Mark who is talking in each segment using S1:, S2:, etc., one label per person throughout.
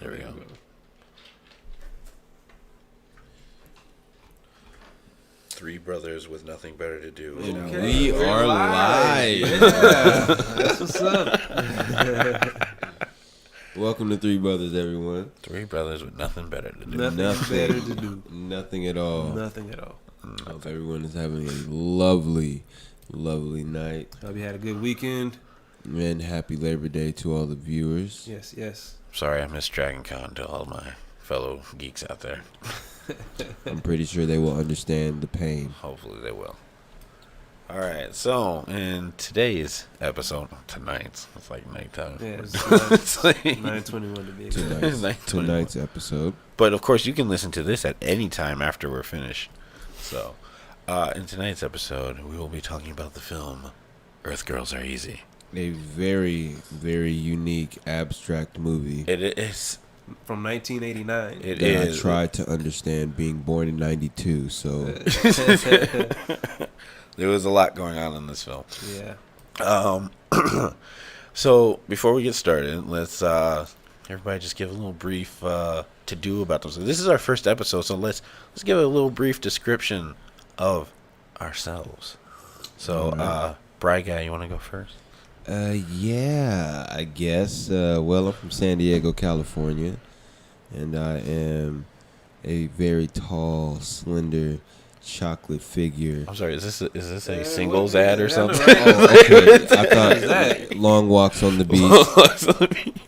S1: There we go. Three brothers with nothing better to do.
S2: Okay. We are live.
S3: Yeah, that's what's up.
S2: Welcome to Three Brothers, everyone.
S1: Three brothers with nothing better to do.
S3: Nothing better to do.
S2: Nothing at all.
S3: Nothing at all.
S2: Hope everyone is having a lovely, lovely night.
S3: Hope you had a good weekend.
S2: And happy Labor Day to all the viewers.
S3: Yes, yes.
S1: Sorry, I missed Dragon Con to all my fellow geeks out there.
S2: I'm pretty sure they will understand the pain.
S1: Hopefully they will. All right, so in today's episode, tonight's, it's like nighttime.
S3: Yeah,
S1: It's like
S3: 9:21 to be exact.
S2: Tonight's episode.
S1: But of course, you can listen to this at any time after we're finished. So, in tonight's episode, we will be talking about the film Earth Girls Are Easy.
S2: A very, very unique, abstract movie.
S1: It is.
S3: From 1989.
S1: It
S2: that
S1: is.
S2: I tried to understand being born in 92, so...
S1: There was a lot going on in this film.
S3: Yeah.
S1: So, before we get started, let's everybody just give a little brief to-do about this. This is our first episode, so let's give a little brief description of ourselves. So, Bry Guy, you want to go first?
S2: Yeah, I guess. Well, I'm from San Diego, California, and I am a very tall, slender, chocolate figure.
S1: I'm sorry, is this a singles ad or something?
S2: Oh, okay. I thought long walks on the beach.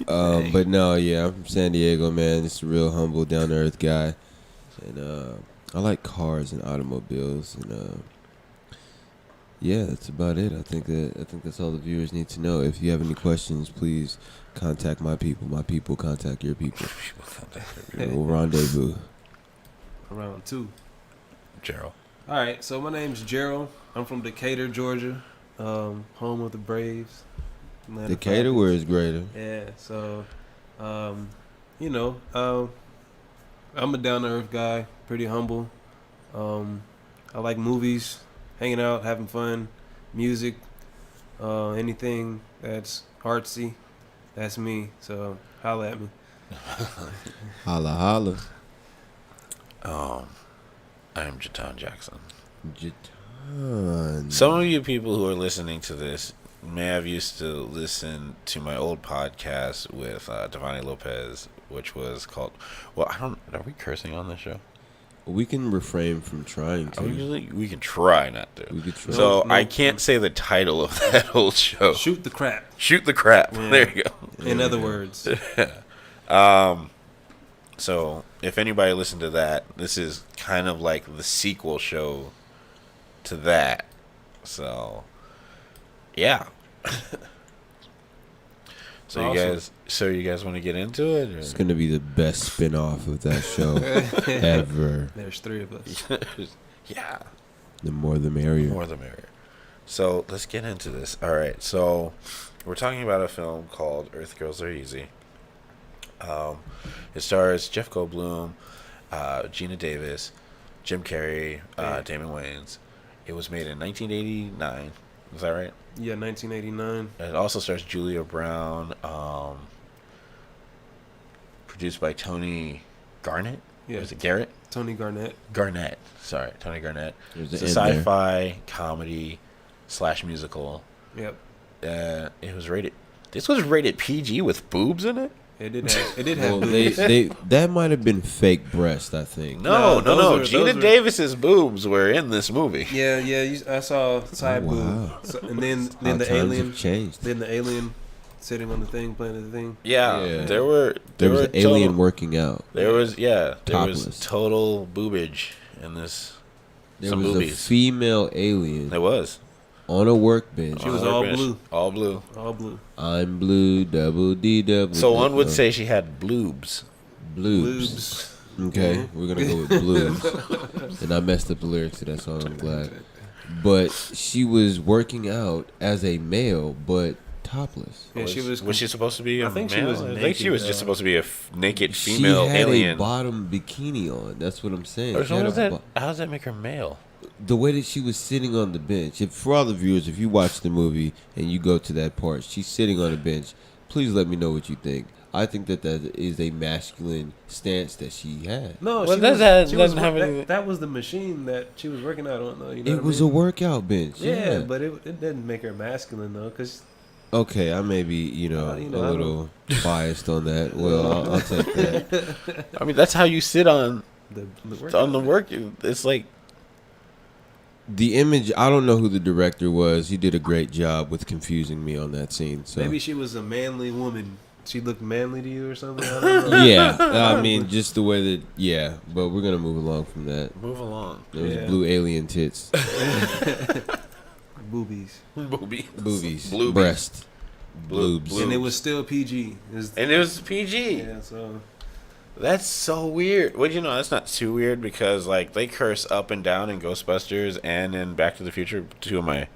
S2: But no, yeah, I'm from San Diego, man. Just a real humble, down to earth guy, and I like cars and automobiles, and yeah, that's about it. I think that's all the viewers need to know. If you have any questions, please contact my people. My people contact your people. We'll rendezvous.
S3: Round 2.
S1: Jerale.
S3: All right, so my name's Jerale. I'm from Decatur, Georgia, home of the Braves. Atlanta
S2: Decatur,
S3: Falcons.
S2: where is greater?
S3: Yeah, so, I'm a down-to-earth guy, pretty humble. I like movies, hanging out, having fun, music, anything that's artsy, that's me. So, holla at me.
S2: Holla, holla.
S1: I am J'tone Jackson.
S2: J'tone.
S1: Some of you people who are listening to this may have used to listen to my old podcast with Devani Lopez, which was called, are we cursing on this show?
S2: We can refrain from trying to.
S1: We can try not to.
S2: We could try.
S1: So
S3: No.
S1: I can't say the title of that old show.
S3: Shoot the crap.
S1: Shoot the crap.
S3: Yeah.
S1: There you go.
S3: In other words.
S1: So if anybody listened to that, this is kind of like the sequel show to that. So, yeah. So
S3: Awesome.
S1: you guys want to get into it? Or?
S2: It's gonna be the best spin-off of that show ever.
S3: There's 3 of us.
S1: Yeah.
S2: The more the merrier.
S1: More the merrier. So let's get into this. All right. So we're talking about a film called Earth Girls Are Easy. It stars Jeff Goldblum, Gina Davis, Jim Carrey, Damon Wayans. It was made in 1989. Is that right?
S3: Yeah, 1989.
S1: It also stars Julia Brown. Produced by Tony Garnett.
S3: Yeah.
S1: Was it Garrett?
S3: Tony Garnett.
S1: Garnett. Sorry, Tony Garnett.
S2: There's
S1: It's
S2: an
S1: a
S2: N there.
S1: sci-fi comedy / musical.
S3: Yep.
S1: It was rated. This was rated PG with boobs in it.
S3: It did have
S2: Well,
S3: boobs.
S2: that might have been fake breast, I think.
S1: No.
S3: those
S1: Gina
S3: were-
S1: Davis's boobs were in this movie.
S3: Yeah, I saw side
S2: Oh, wow.
S3: boob. So, and then
S2: How
S3: the
S2: times
S3: alien,
S2: have changed.
S3: then the alien sitting on the thing, playing the thing.
S1: Yeah,
S2: Yeah.
S1: there was
S2: an alien working out.
S1: There was
S2: Topless.
S1: total boobage in this.
S2: There
S1: some
S2: was
S1: boobies.
S2: a female alien
S1: There was.
S2: on a workbench.
S3: She was
S1: On the
S3: all
S1: bench.
S3: blue.
S1: All blue.
S3: All blue.
S2: I'm blue, double D double.
S1: So one would say she had bloobs.
S2: blues.
S3: Boobs.
S2: Okay, we're gonna go with blues. And I messed up the lyrics to that song. I'm glad. But she was working out as a male, but topless.
S3: Yeah, she was.
S1: Was she supposed to be a
S3: I think she
S1: male?
S3: was
S1: I think
S3: naked,
S1: she was just
S3: though.
S1: supposed to be a naked female
S2: she had
S1: alien.
S2: a bottom bikini on. That's what I'm saying.
S1: Or
S2: She
S1: so
S2: had
S1: does
S2: a
S1: that, how does that make her male?
S2: the way that she was sitting on the bench. If for all the viewers, if you watch the movie and you go to that part, she's sitting on a bench. Please let me know what you think. I think that is a masculine stance that she had.
S3: No,
S1: Well,
S3: she
S1: doesn't have any.
S3: that was the machine that she was working out on, though. You know
S2: It was a workout bench.
S3: Yeah,
S2: Yeah.
S3: but it didn't make her masculine, though, because...
S2: Okay, I may be, a little biased on that. Well, I'll take that.
S1: I mean, that's how you sit on
S3: the
S1: work. It's like
S2: The image, I don't know who the director was. He did a great job with confusing me on that scene. So
S3: maybe she was a manly woman. She looked manly to you or something. I don't know.
S2: yeah, I mean, just the way that, yeah. But we're gonna move along from that.
S1: move along.
S2: There was
S3: Yeah.
S2: blue alien tits,
S3: Boobies.
S2: boobies,
S1: Bloobies.
S2: breast,
S1: Blue-
S2: bloobs.
S1: blue-
S3: And it was still PG.
S1: And it was PG.
S3: Yeah, so...
S1: That's so weird. Well, that's not too weird because like they curse up and down in Ghostbusters and in Back to the Future, two of my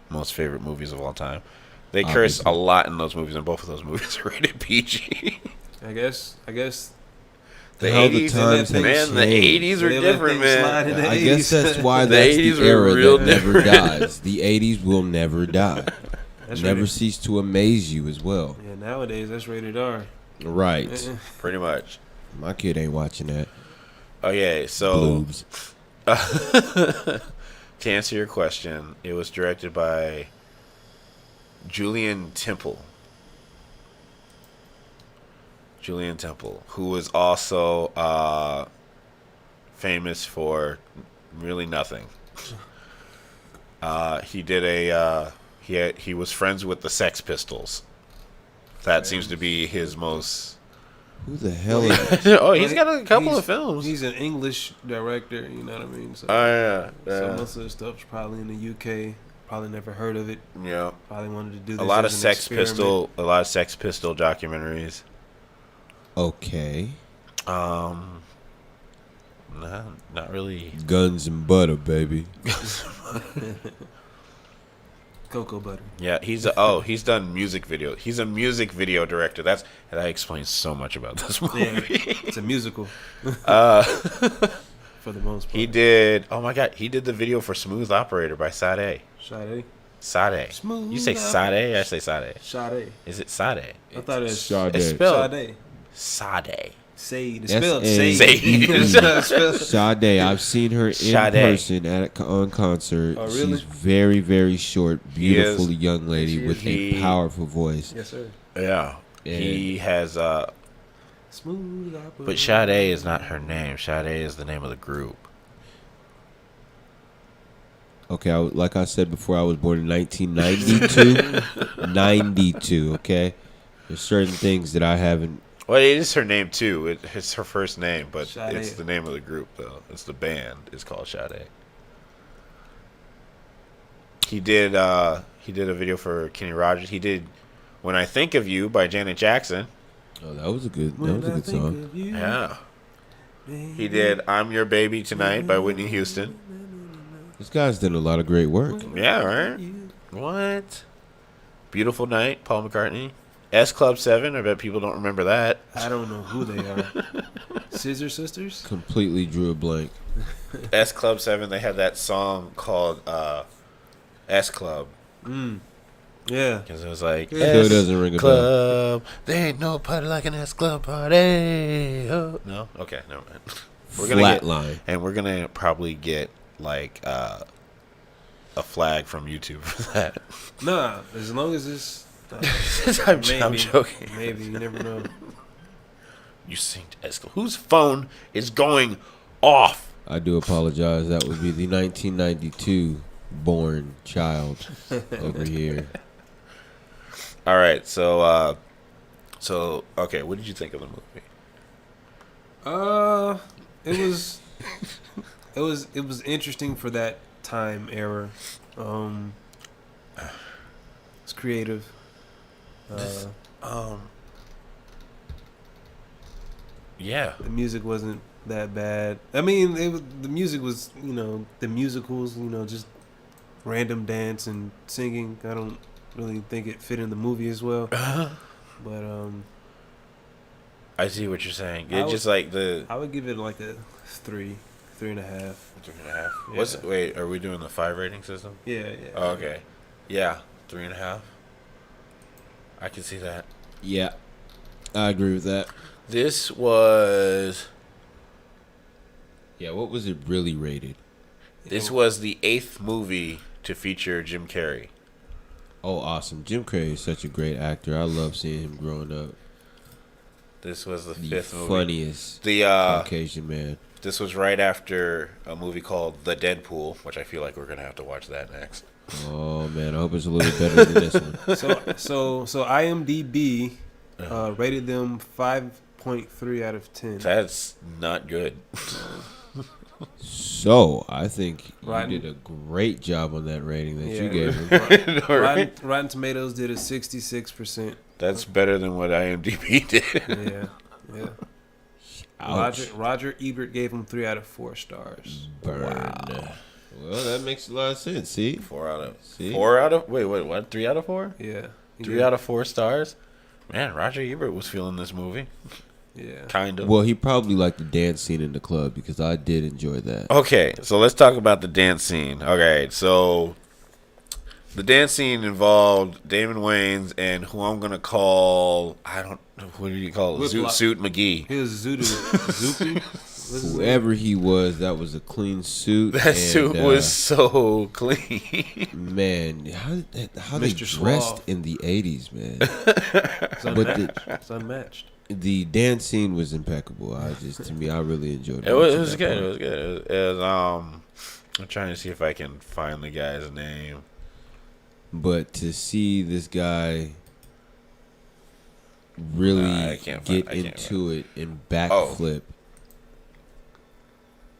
S1: most favorite movies of all time. They curse a lot in those movies, and both of those movies are rated PG.
S3: I guess
S1: The
S2: How the
S1: 80s,
S2: times have
S1: man, the
S2: changed.
S1: 80s are
S3: They let
S1: different,
S3: things slide
S1: man.
S3: in the
S2: I guess
S3: 80s.
S2: that's why
S1: The
S2: that's
S1: 80s
S2: the
S1: were
S2: era
S1: real
S2: that never
S1: different.
S2: dies. The 80s will never die.
S3: That's
S2: Never
S3: rated,
S2: cease to amaze you as well.
S3: yeah, nowadays that's rated R.
S2: Right.
S1: Pretty much.
S2: My kid ain't watching that.
S1: Okay, so
S2: Bloobs.
S1: to answer your question, it was directed by Julian Temple. Who was also famous for really nothing. He did he was friends with the Sex Pistols. That seems to be his most.
S2: Who the hell is
S1: Oh, he's got a couple of films.
S3: He's an English director, you know what I mean? So,
S1: Oh yeah,
S3: so most of the stuff's probably in the UK. Probably never heard of it.
S1: yeah.
S3: Probably wanted to do this
S1: A lot of
S3: as an
S1: Sex
S3: experiment.
S1: Pistol documentaries.
S2: Okay.
S1: Not really.
S2: Guns and butter, baby.
S3: Cocoa butter.
S1: Yeah, he's done music video. He's a music video director. That explains so much about this movie.
S3: Yeah, it's a musical for the most part.
S1: He did. Oh my God, he did the video for "Smooth Operator" by Sade. Sade.
S3: Smooth
S1: You say Sade? I say Sade.
S3: Sade.
S1: Is it Sade?
S3: I thought it was
S2: Sade.
S1: It's spelled
S3: Sade.
S1: Sade.
S3: Sade. It's
S2: S-A-
S3: spelled Sade.
S1: Sade.
S2: Sade, I've seen her in
S1: Sade.
S2: person on concert.
S3: Oh, really?
S2: She's very, very short, beautiful young lady
S3: She is.
S2: with a powerful voice.
S3: Yes, sir.
S1: Yeah. He has.
S3: Smooth operator.
S1: But Sade is not her name. Sade is the name of the group.
S2: Okay, like I said before, I was born in 1992. 92, okay? There's certain things that I haven't.
S1: Well, it is her name too. It's her first name, but
S3: Sade.
S1: it's the name of the group though. It's the band. It's called Sade. He did a video for Kenny Rogers. He did "When I Think of You" by Janet Jackson.
S2: Oh, that was a good song.
S1: Yeah. He did "I'm Your Baby Tonight" by Whitney Houston.
S2: This guy's done a lot of great work.
S1: Yeah, right. What? "Beautiful Night," Paul McCartney. S Club 7. I bet people don't remember that.
S3: I don't know who they are. Scissor Sisters?
S2: Completely drew a blank.
S1: S Club 7. They had that song called S Club.
S3: Yeah.
S1: Because it was like,
S2: Still
S1: S
S2: doesn't ring a bell.
S1: Club. There ain't no party like an S Club party. Oh. No? Okay, never mind.
S2: Flatline.
S1: And we're going to probably get like a flag from YouTube for that.
S3: Nah, as long as it's...
S1: I'm
S3: maybe,
S1: joking.
S3: Maybe, you never know.
S1: You synced S Club. Whose phone is going off?
S2: I do apologize. That would be the 1992 born child over here.
S1: All right, so okay, what did you think of the movie?
S3: It was interesting for that time era. It's creative.
S1: Yeah.
S3: The music wasn't that bad. I mean, the music was, the musicals, just random dance and singing. I don't really think it fit in the movie as well. But
S1: I see what you're saying.
S3: I
S1: It's just like the
S3: I would give it like a 3.5.
S1: 3.5.
S3: Yeah.
S1: Wait, are we doing the 5 rating system?
S3: Yeah.
S1: Oh, okay. Yeah, 3.5. I can see that.
S2: Yeah. I agree with that.
S1: This was
S2: Yeah, what was it really rated?
S1: this was the 8th movie to feature Jim Carrey.
S2: Oh, awesome. Jim Carrey is such a great actor. I love seeing him growing up.
S1: This was the
S2: The
S1: 5th movie.
S2: funniest
S1: The
S2: Caucasian man.
S1: This was right after a movie called The Deadpool, which I feel like we're gonna have to watch that next.
S2: Oh, man. I hope it's a little better than this one.
S3: So IMDb rated them 5.3 out of 10.
S1: That's not good.
S2: So, I think
S3: Rotten-
S2: you did a great job on that rating that you
S3: Yeah.
S2: gave him.
S3: Rotten Tomatoes did a 66%.
S1: That's better than what IMDb did.
S3: Yeah.
S2: Ouch.
S3: Roger Ebert gave him 3 out of 4 stars.
S2: Burn. Well, that makes a lot of sense. See?
S1: 4 out of
S2: See?
S1: 4 out of wait, what? 3 out of 4?
S3: Yeah.
S1: 3 out of 4 stars. Man, Roger Ebert was feeling this movie.
S3: Yeah.
S1: Kind of.
S2: Well, he probably liked the dance scene in the club because I did enjoy that.
S1: Okay, so let's talk about the dance scene. Okay, so the dance scene involved Damon Wayans and who I'm gonna call what do you call it?
S3: Whiplock.
S1: Suit McGee.
S3: He was Zupi.
S2: Whoever he was, that was a clean suit.
S1: That suit was so clean.
S2: Man, how they
S3: Mr.
S2: dressed
S3: Suave.
S2: in the 80s, man.
S3: It's unmatched.
S2: The dance scene was impeccable. To me, I really enjoyed it.
S1: It was good. It was good. It was, I'm trying to see if I can find the guy's name.
S2: But to see this guy really
S1: I can't
S2: get
S1: find
S2: into it and backflip,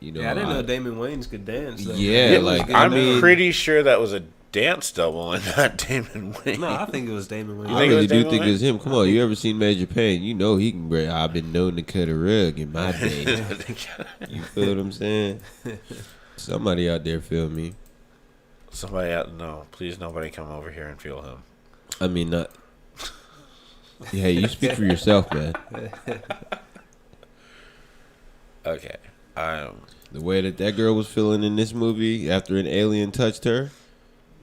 S2: you know,
S3: Yeah, I didn't know Damon Wayans could dance. Though.
S2: Yeah,
S3: He was
S2: like,
S3: good
S1: I'm
S3: enough.
S1: pretty sure that was a dance double and not Damon Wayans.
S3: No, I think it was Damon Wayans.
S2: I
S1: think it
S2: really
S1: was
S2: do
S1: Damon
S2: think
S1: Wayans?
S2: it's him. Come on, you ever seen Major Payne? You know he can. I've been known to cut a rug in my day. You feel what I'm saying? Somebody out there feel me.
S1: Somebody out. No, please, nobody come over here and feel him.
S2: I mean, not. Yeah, you speak for yourself, man.
S1: Okay.
S2: The way that girl was feeling in this movie after an alien touched her.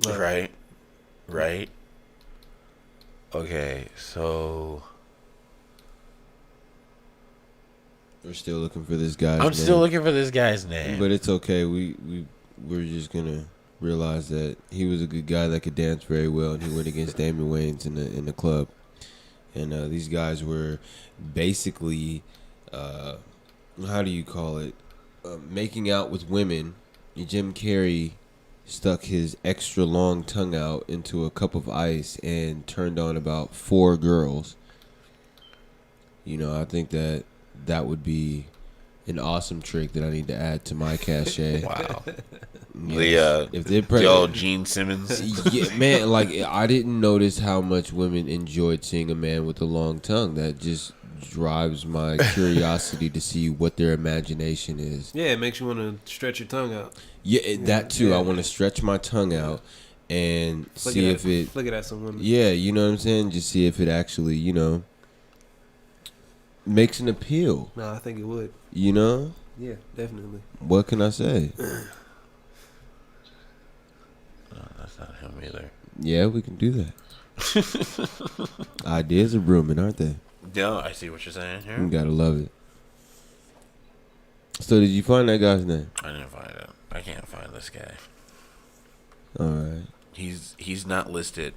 S1: Right. Okay, so
S2: We're still looking for this guy's
S1: I'm
S2: name.
S1: still looking for this guy's name.
S2: But it's okay. We're just gonna realize that he was a good guy that could dance very well, and he went against Damon Wayans in the club. And these guys were basically, how do you call it, making out with women. Jim Carrey stuck his extra long tongue out into a cup of ice and turned on about 4 girls. You know, I think that would be an awesome trick that I need to add to my cachet.
S1: Wow.
S2: Yes. If they're
S1: The old Gene Simmons.
S2: yeah, man, like I didn't notice how much women enjoyed seeing a man with a long tongue. That just drives my curiosity to see what their imagination is.
S3: Yeah, it makes you want to stretch your tongue out.
S2: Yeah, that too.
S3: Yeah.
S2: I want to stretch my tongue out and see if it.
S3: Flick it at some women.
S2: Yeah, you know what I'm saying. Just see if it actually, makes an appeal.
S3: No, I think it would.
S2: You know,
S3: Yeah, definitely.
S2: what can I say?
S1: No, that's not him either.
S2: Yeah, we can do that. Ideas are brewing, aren't they?
S1: No, I see what you're saying here.
S2: You gotta love it. So did you find that guy's name?
S1: I didn't find it. I can't find this guy.
S2: All right.
S1: He's not listed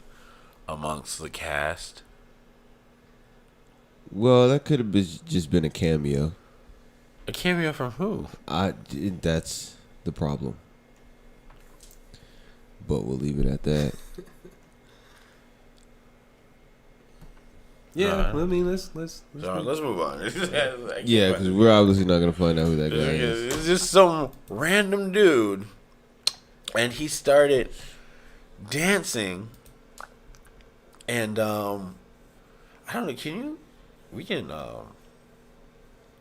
S1: amongst the cast.
S2: Well, that could have just been a cameo.
S1: A cameo from who?
S2: That's the problem. But we'll leave it at that.
S3: Yeah, I mean, let's
S1: So let's move on.
S2: Yeah, because we're obviously not gonna find out who that guy is.
S1: It's just some random dude, and he started dancing, and I don't know. Can you? We can.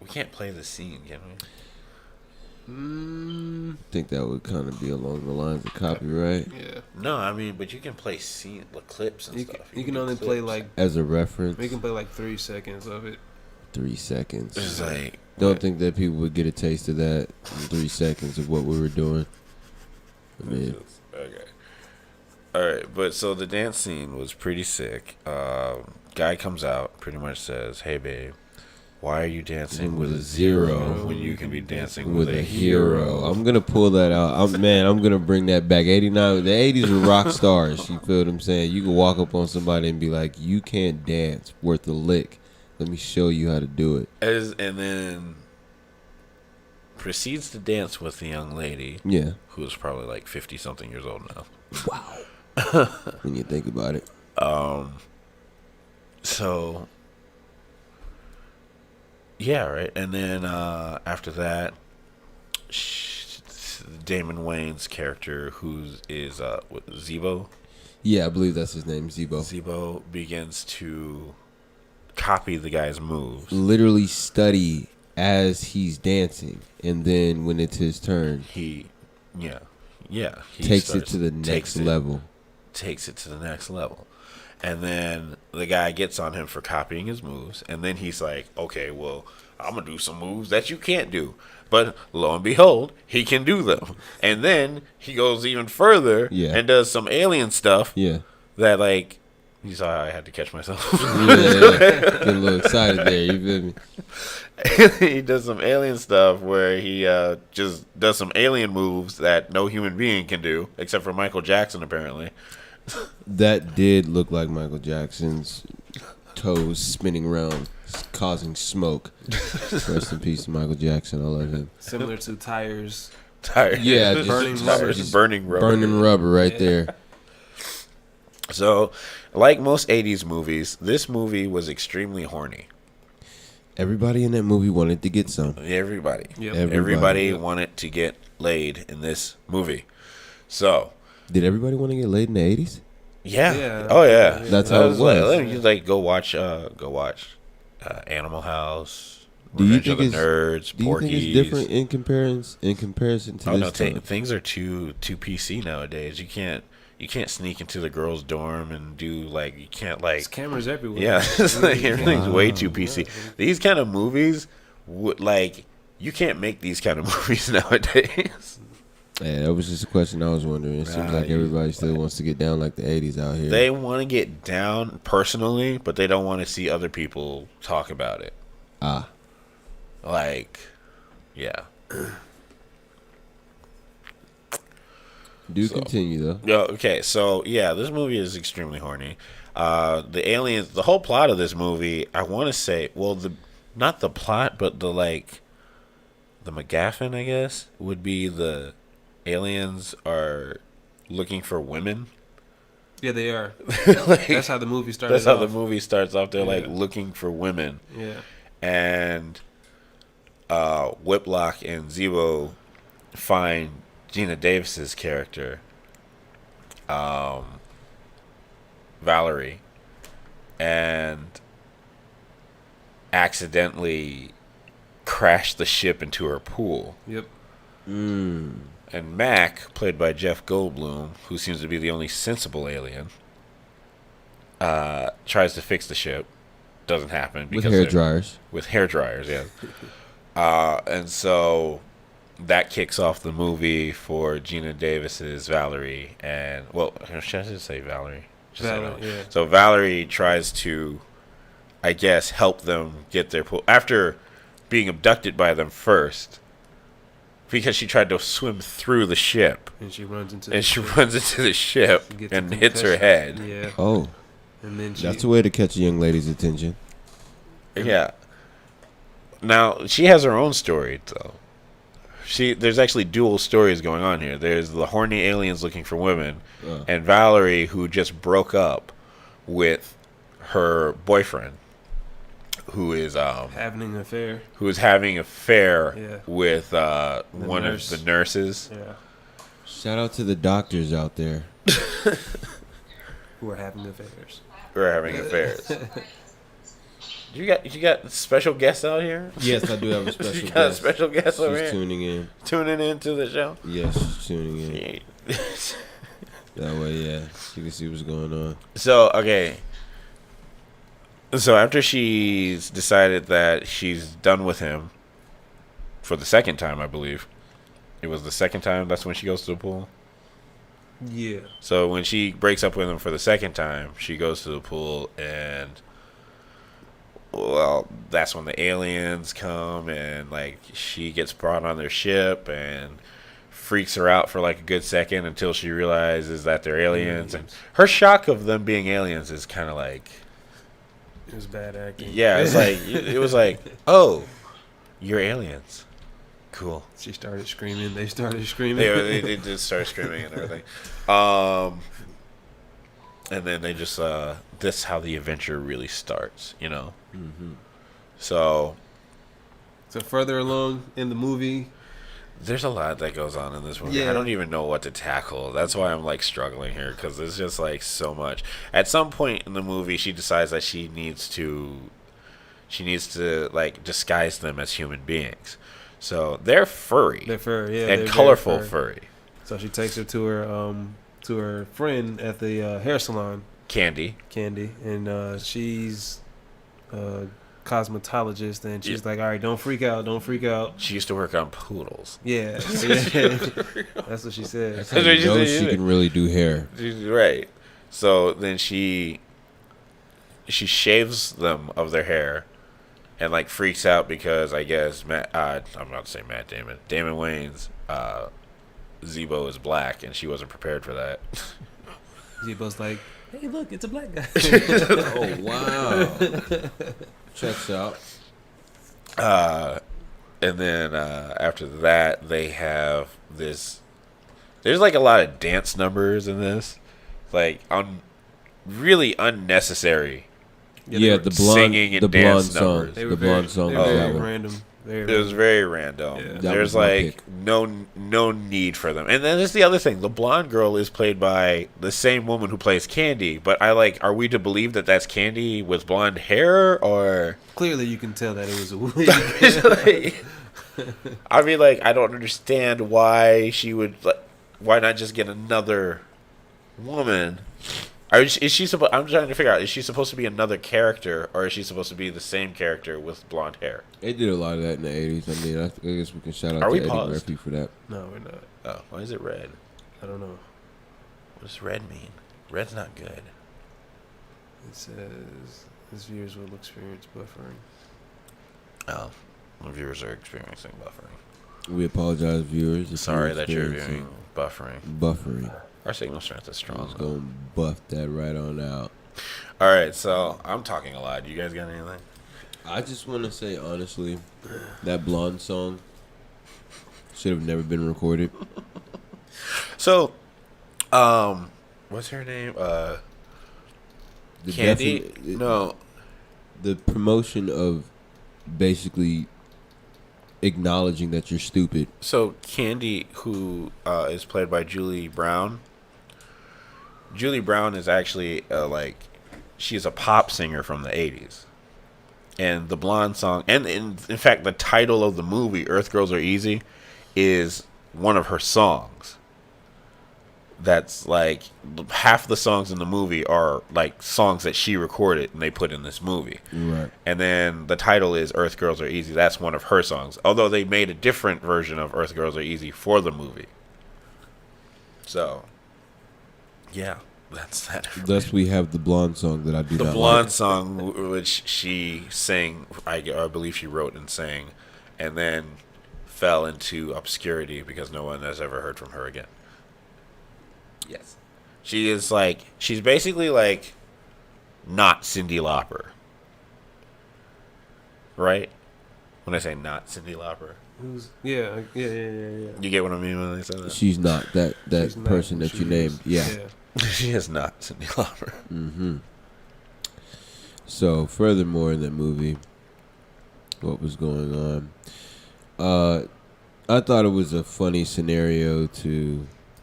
S1: We can't play the scene, can we?
S2: I think that would kind of be along the lines of copyright.
S3: Yeah.
S1: No, I mean, but you can play clips and
S3: You
S1: stuff.
S3: can
S1: do
S3: only play
S1: clips.
S3: like
S2: As a reference,
S3: we can play like 3 seconds of it.
S2: 3 seconds.
S1: It's like
S2: Don't think that people would get a taste of that in 3 seconds of what we were doing. I mean,
S1: okay. All right, but so the dance scene was pretty sick. guy comes out, pretty much says, "Hey, babe, why are you dancing with a zero when you can be dancing with a hero?"
S2: I'm gonna pull that out. I'm gonna bring that back. 89, the 80s were rock stars. You feel what I'm saying? You can walk up on somebody and be like, "You can't dance worth a lick. Let me show you how to do it."
S1: And then proceeds to dance with the young lady.
S2: Yeah.
S1: Who is probably like 50-something years old now.
S2: Wow. When you think about it.
S1: So, yeah, right. And then after that, Damon Wayne's character, who is Zebo.
S2: Yeah, I believe that's his name, Zebo.
S1: Zebo begins to copy the guy's moves.
S2: Literally study as he's dancing, and then when it's his turn,
S1: he
S2: takes it to the next level.
S1: Takes it to the next level. And then the guy gets on him for copying his moves. And then he's like, okay, well, I'm going to do some moves that you can't do. But lo and behold, he can do them. And then he goes even further and does some alien stuff that, like, you saw how I had to catch myself.
S2: Get a little excited there. You feel
S1: me? He does some alien stuff where he just does some alien moves that no human being can do, except for Michael Jackson, apparently.
S2: That did look like Michael Jackson's toes spinning around, causing smoke. Rest in peace to Michael Jackson. I love him.
S3: Similar to tires.
S2: Yeah,
S1: just
S3: burning rubber.
S1: Just burning rubber.
S2: Burning rubber right there.
S1: So, like most 80s movies, this movie was extremely horny.
S2: Everybody in that movie wanted to get some.
S1: Everybody.
S3: Yep.
S1: Everybody wanted to get laid in this movie. So,
S2: did everybody want to get laid in the 80s?
S1: Yeah. Oh yeah.
S2: That's how it was.
S1: Let me just like go watch Animal House.
S2: Do you
S1: Revenge
S2: think
S1: of the Nerds?
S2: Do you
S1: Porky's.
S2: think it's different in comparison to this time?
S1: Things are too PC nowadays. You can't sneak into the girls' dorm and do like you can't like.
S3: There's cameras everywhere.
S1: Yeah, it's like everything's way too PC. These kind of movies would like you can't make these kind of movies nowadays.
S2: Yeah, that was just a question I was wondering. It seems like everybody still wants to get down like the 80s out here.
S1: They want to get down personally, but they don't want to see other people talk about it. Like, yeah.
S2: Continue, though.
S1: Yeah, okay, so, yeah, this movie is extremely horny. The aliens, the whole plot of this movie, I want to say, well, not the plot, but the MacGuffin, I guess, would be the aliens are looking for women.
S3: Yeah, they are.
S1: Like,
S3: that's how the movie starts.
S1: That's how the movie starts off. They're like looking for women.
S3: Yeah.
S1: And Whiplock and Zebo find Gina Davis's character, Valerie, and accidentally crash the ship into her pool.
S3: Yep.
S1: And Mac, played by Jeff Goldblum, who seems to be the only sensible alien, tries to fix the ship. Doesn't happen.
S2: With hair dryers.
S1: With hair dryers, yeah. And so that kicks off the movie for Gina Davis's Valerie. And, well, should I just say Valerie?
S3: Yeah.
S1: So Valerie tries to, I guess, help them get their pool. After being abducted by them first. Because she tried to swim through the ship.
S3: And she runs into
S1: the ship and hits her head.
S3: Yeah.
S2: Oh.
S3: And then
S2: that's a way to catch a young lady's attention.
S1: Yeah. Now, she has her own story, though. There's actually dual stories going on here. There's the horny aliens looking for women, and Valerie, who just broke up with her boyfriend. Who is
S3: having an affair?
S1: Who is having an affair with one of the nurses?
S3: Yeah.
S2: Shout out to the doctors out there
S3: who are having affairs.
S1: You got special guests out here?
S2: Yes, I do have a special guest.
S1: You got a special guest over here?
S2: Tuning in.
S1: Tuning into the show?
S2: Yes, she's tuning in. That way, yeah, she can see what's going on.
S1: So, okay. So after she's decided that she's done with him for the second time, I believe. It was the second time, that's when she goes to the pool?
S3: Yeah.
S1: So when she breaks up with him for the second time, she goes to the pool and well, that's when the aliens come, and like she gets brought on their ship and freaks her out for like a good second until she realizes that they're aliens. And her shock of them being aliens is kind of like,
S3: It was bad acting.
S1: yeah, it's like it was like, oh, you're aliens, cool.
S3: She started screaming. They started screaming.
S1: They just start screaming and everything. And then they just this is how the adventure really starts, you know.
S2: Mm-hmm.
S1: So
S3: further along in the movie,
S1: there's a lot that goes on in this movie.
S3: Yeah.
S1: I don't even know what to tackle. That's why I'm like struggling here, because there's just like so much. At some point in the movie, she decides that she needs to like disguise them as human beings. So they're furry.
S3: they're furry, yeah,
S1: and
S3: they're
S1: colorful
S3: very
S1: furry.
S3: So she takes her to her friend at the hair salon,
S1: Candy.
S3: Candy, and she's a cosmetologist, and she's like, "All right, don't freak out, don't freak out."
S1: She used to work on poodles.
S3: Yeah, that's what she said.
S2: That's how you know she can really do hair.
S1: Right. So then she shaves them of their hair, and like freaks out because I guess I'm about to say Matt Damon. Damon Wayans, Zebo is black, and she wasn't prepared for that.
S3: Zebo's like, "Hey, look, it's a black guy."
S2: Oh wow. Checks out.
S1: And then after that, they have this. There's like a lot of dance numbers in this, like really unnecessary.
S2: Yeah, the blonde,
S1: singing and
S2: the blonde
S1: dance
S2: song,
S1: numbers.
S3: They were
S2: the blonde song.
S3: They
S2: was
S3: were
S2: that
S3: very
S2: one.
S3: random.
S1: It was very random.
S3: Yeah.
S2: That
S1: There's
S2: was my
S1: like
S2: pick.
S1: no need for them. And then there's the other thing. The blonde girl is played by the same woman who plays Candy. But are we to believe that that's Candy with blonde hair, or?
S3: Clearly, you can tell that it was a wig.
S1: I mean, like, I don't understand why she would. Why not just get another woman? Is she supposed? I'm trying to figure out. Is she supposed to be another character, or is she supposed to be the same character with blonde hair?
S2: They did a lot of that in the 80s. I mean, I guess we can shout out
S1: Are
S2: to
S1: we
S2: Eddie
S1: paused?
S2: Murphy for that.
S3: No, we're not.
S1: Oh, why is it red?
S3: I don't know.
S1: What does red mean? Red's not good.
S3: It says this viewers will experience buffering.
S1: Oh, the viewers are experiencing buffering.
S2: We apologize, viewers. if
S1: Sorry
S2: you're
S1: that you're
S2: experiencing
S1: viewing buffering.
S2: buffering.
S1: Our signal strength is strong.
S2: Just gonna buff that right on out.
S1: All right, so I'm talking a lot. You guys got anything?
S2: I just want to say honestly, that blonde song should have never been recorded.
S1: So, what's her name?
S2: The
S1: Candy?
S2: defi-
S1: No.
S2: The promotion of basically acknowledging that you're stupid.
S1: So Candy, who is played by Julie Brown. Julie Brown is actually she's a pop singer from the 80s. And the blonde song, and in fact, the title of the movie, Earth Girls Are Easy, is one of her songs. That's like half the songs in the movie are like songs that she recorded and they put in this movie.
S2: Right.
S1: And then the title is Earth Girls Are Easy. That's one of her songs. Although they made a different version of Earth Girls Are Easy for the movie. So, yeah, that's that.
S2: Thus, we have the blonde song that I do
S1: The
S2: not
S1: blonde
S2: like.
S1: song, which she sang, I believe she wrote and sang, and then fell into obscurity because no one has ever heard from her again. Yes. She's basically like not Cyndi Lauper. Right? When I say not Cyndi Lauper.
S3: Yeah.
S1: You get what I mean when I say that?
S2: She's not that
S3: She's not
S2: person
S3: who
S2: that
S3: she
S2: you named.
S3: is.
S2: Yeah.
S1: She is not Cyndi Lauper.
S2: Mm-hmm. So, furthermore, in that movie, what was going on? I thought it was a funny scenario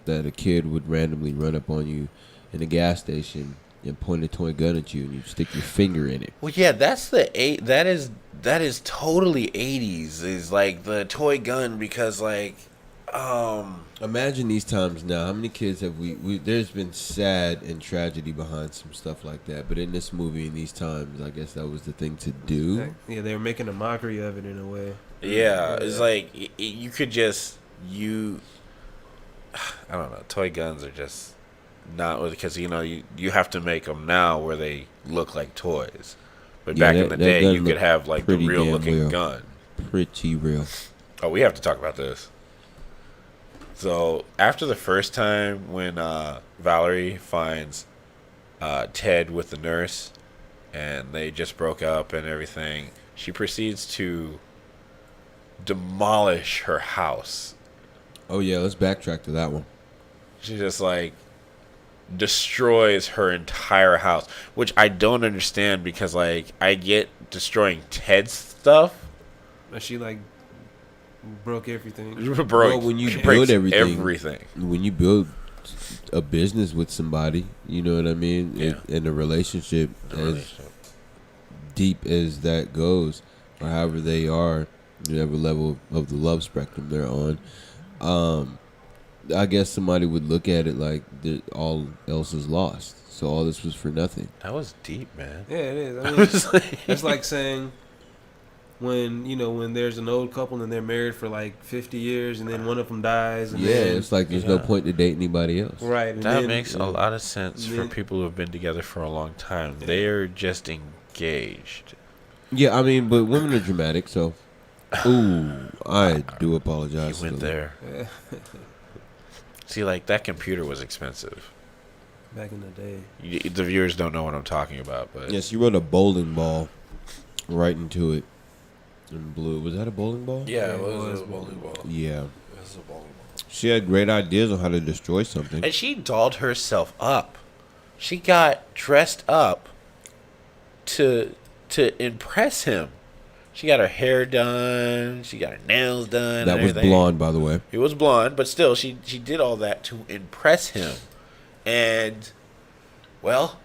S2: that a kid would randomly run up on you in a gas station and point a toy gun at you, and you stick your finger in it.
S1: Well, yeah, that's that is totally 80s. Is like the toy gun because
S2: Imagine these times now. How many kids have we? There's been sad and tragedy behind some stuff like that, but in this movie, in these times, I guess that was the thing to do.
S3: Yeah, they were making a mockery of it in a way.
S1: yeah, it's like you could just I don't know. Toy guns are just not because you have to make them now where they look like toys. But
S2: Yeah,
S1: back in the
S2: that
S1: day,
S2: gun
S1: you could
S2: looked
S1: have like the
S2: pretty
S1: real
S2: damn
S1: looking
S2: real.
S1: gun.
S2: Pretty real.
S1: Oh, we have to talk about this. So after the first time when Valerie finds Ted with the nurse, and they just broke up and everything, she proceeds to demolish her house.
S2: Oh yeah, let's backtrack to that one.
S1: She just like destroys her entire house, which I don't understand because like I get destroying Ted's stuff.
S3: But she like broke everything.
S1: Bro,
S2: When you
S1: she
S2: build
S1: breaks
S2: everything, when you build a business with somebody, you know what I mean?
S1: Yeah.
S2: In a relationship as deep as that goes, or however they are, whatever level of the love spectrum they're on, I guess somebody would look at it like all else is lost. So all this was for nothing.
S1: That was deep, man.
S3: Yeah, it is. I mean, it's like saying when there's an old couple and they're married for like 50 years and then one of them dies. And then,
S2: It's like there's no point to date anybody else.
S3: right. And
S1: That
S3: then,
S1: makes a lot of sense for
S3: then-
S1: people who have been together for a long time. They're just engaged.
S2: Yeah, I mean, but women are dramatic, so. Ooh, I do
S1: You
S2: apologize.
S1: went
S2: to them.
S1: there. See, like, that computer was expensive.
S3: back in the day.
S1: The viewers don't know what I'm talking about, but
S2: Yes, you wrote a bowling ball right into it in blue. Was that a bowling ball?
S1: yeah,
S3: it was
S1: a bowling ball.
S2: Yeah.
S1: It was a bowling ball.
S2: She had great ideas on how to destroy something.
S1: And she dolled herself up. She got dressed up to impress him. She got her hair done. She got her nails done.
S2: That
S1: and
S2: was
S1: everything.
S2: blonde, by the way.
S1: He was blonde, but still, she did all that to impress him. And, well,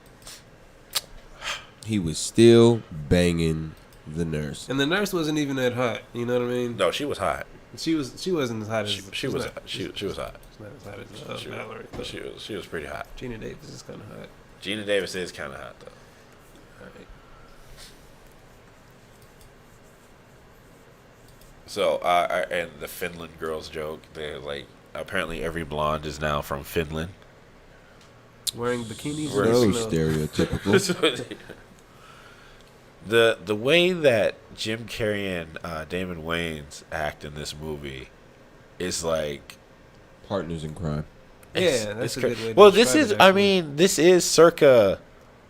S2: He was still banging the nurse.
S3: And the nurse wasn't even that hot. You know what I mean?
S1: no, she was hot.
S3: She wasn't as hot as
S1: She was
S3: she's
S1: hot.
S3: not-
S1: She was hot.
S3: She's not as hot as
S1: She
S3: Valerie.
S1: she was pretty hot.
S3: Gina Davis is kind of hot.
S1: Gina Davis is kind of hot though.
S3: All right.
S1: So, and the Finland girls joke. They're like, apparently every blonde is now from Finland.
S3: Wearing bikinis.
S1: So
S3: in the
S2: So
S3: snow.
S2: stereotypical.
S1: The way that Jim Carrey and Damon Wayans act in this movie is like
S2: Partners in crime.
S3: Yeah, that's a good way to
S1: well, this
S3: describe
S1: is.
S3: it,
S1: I
S3: actually.
S1: mean, this is circa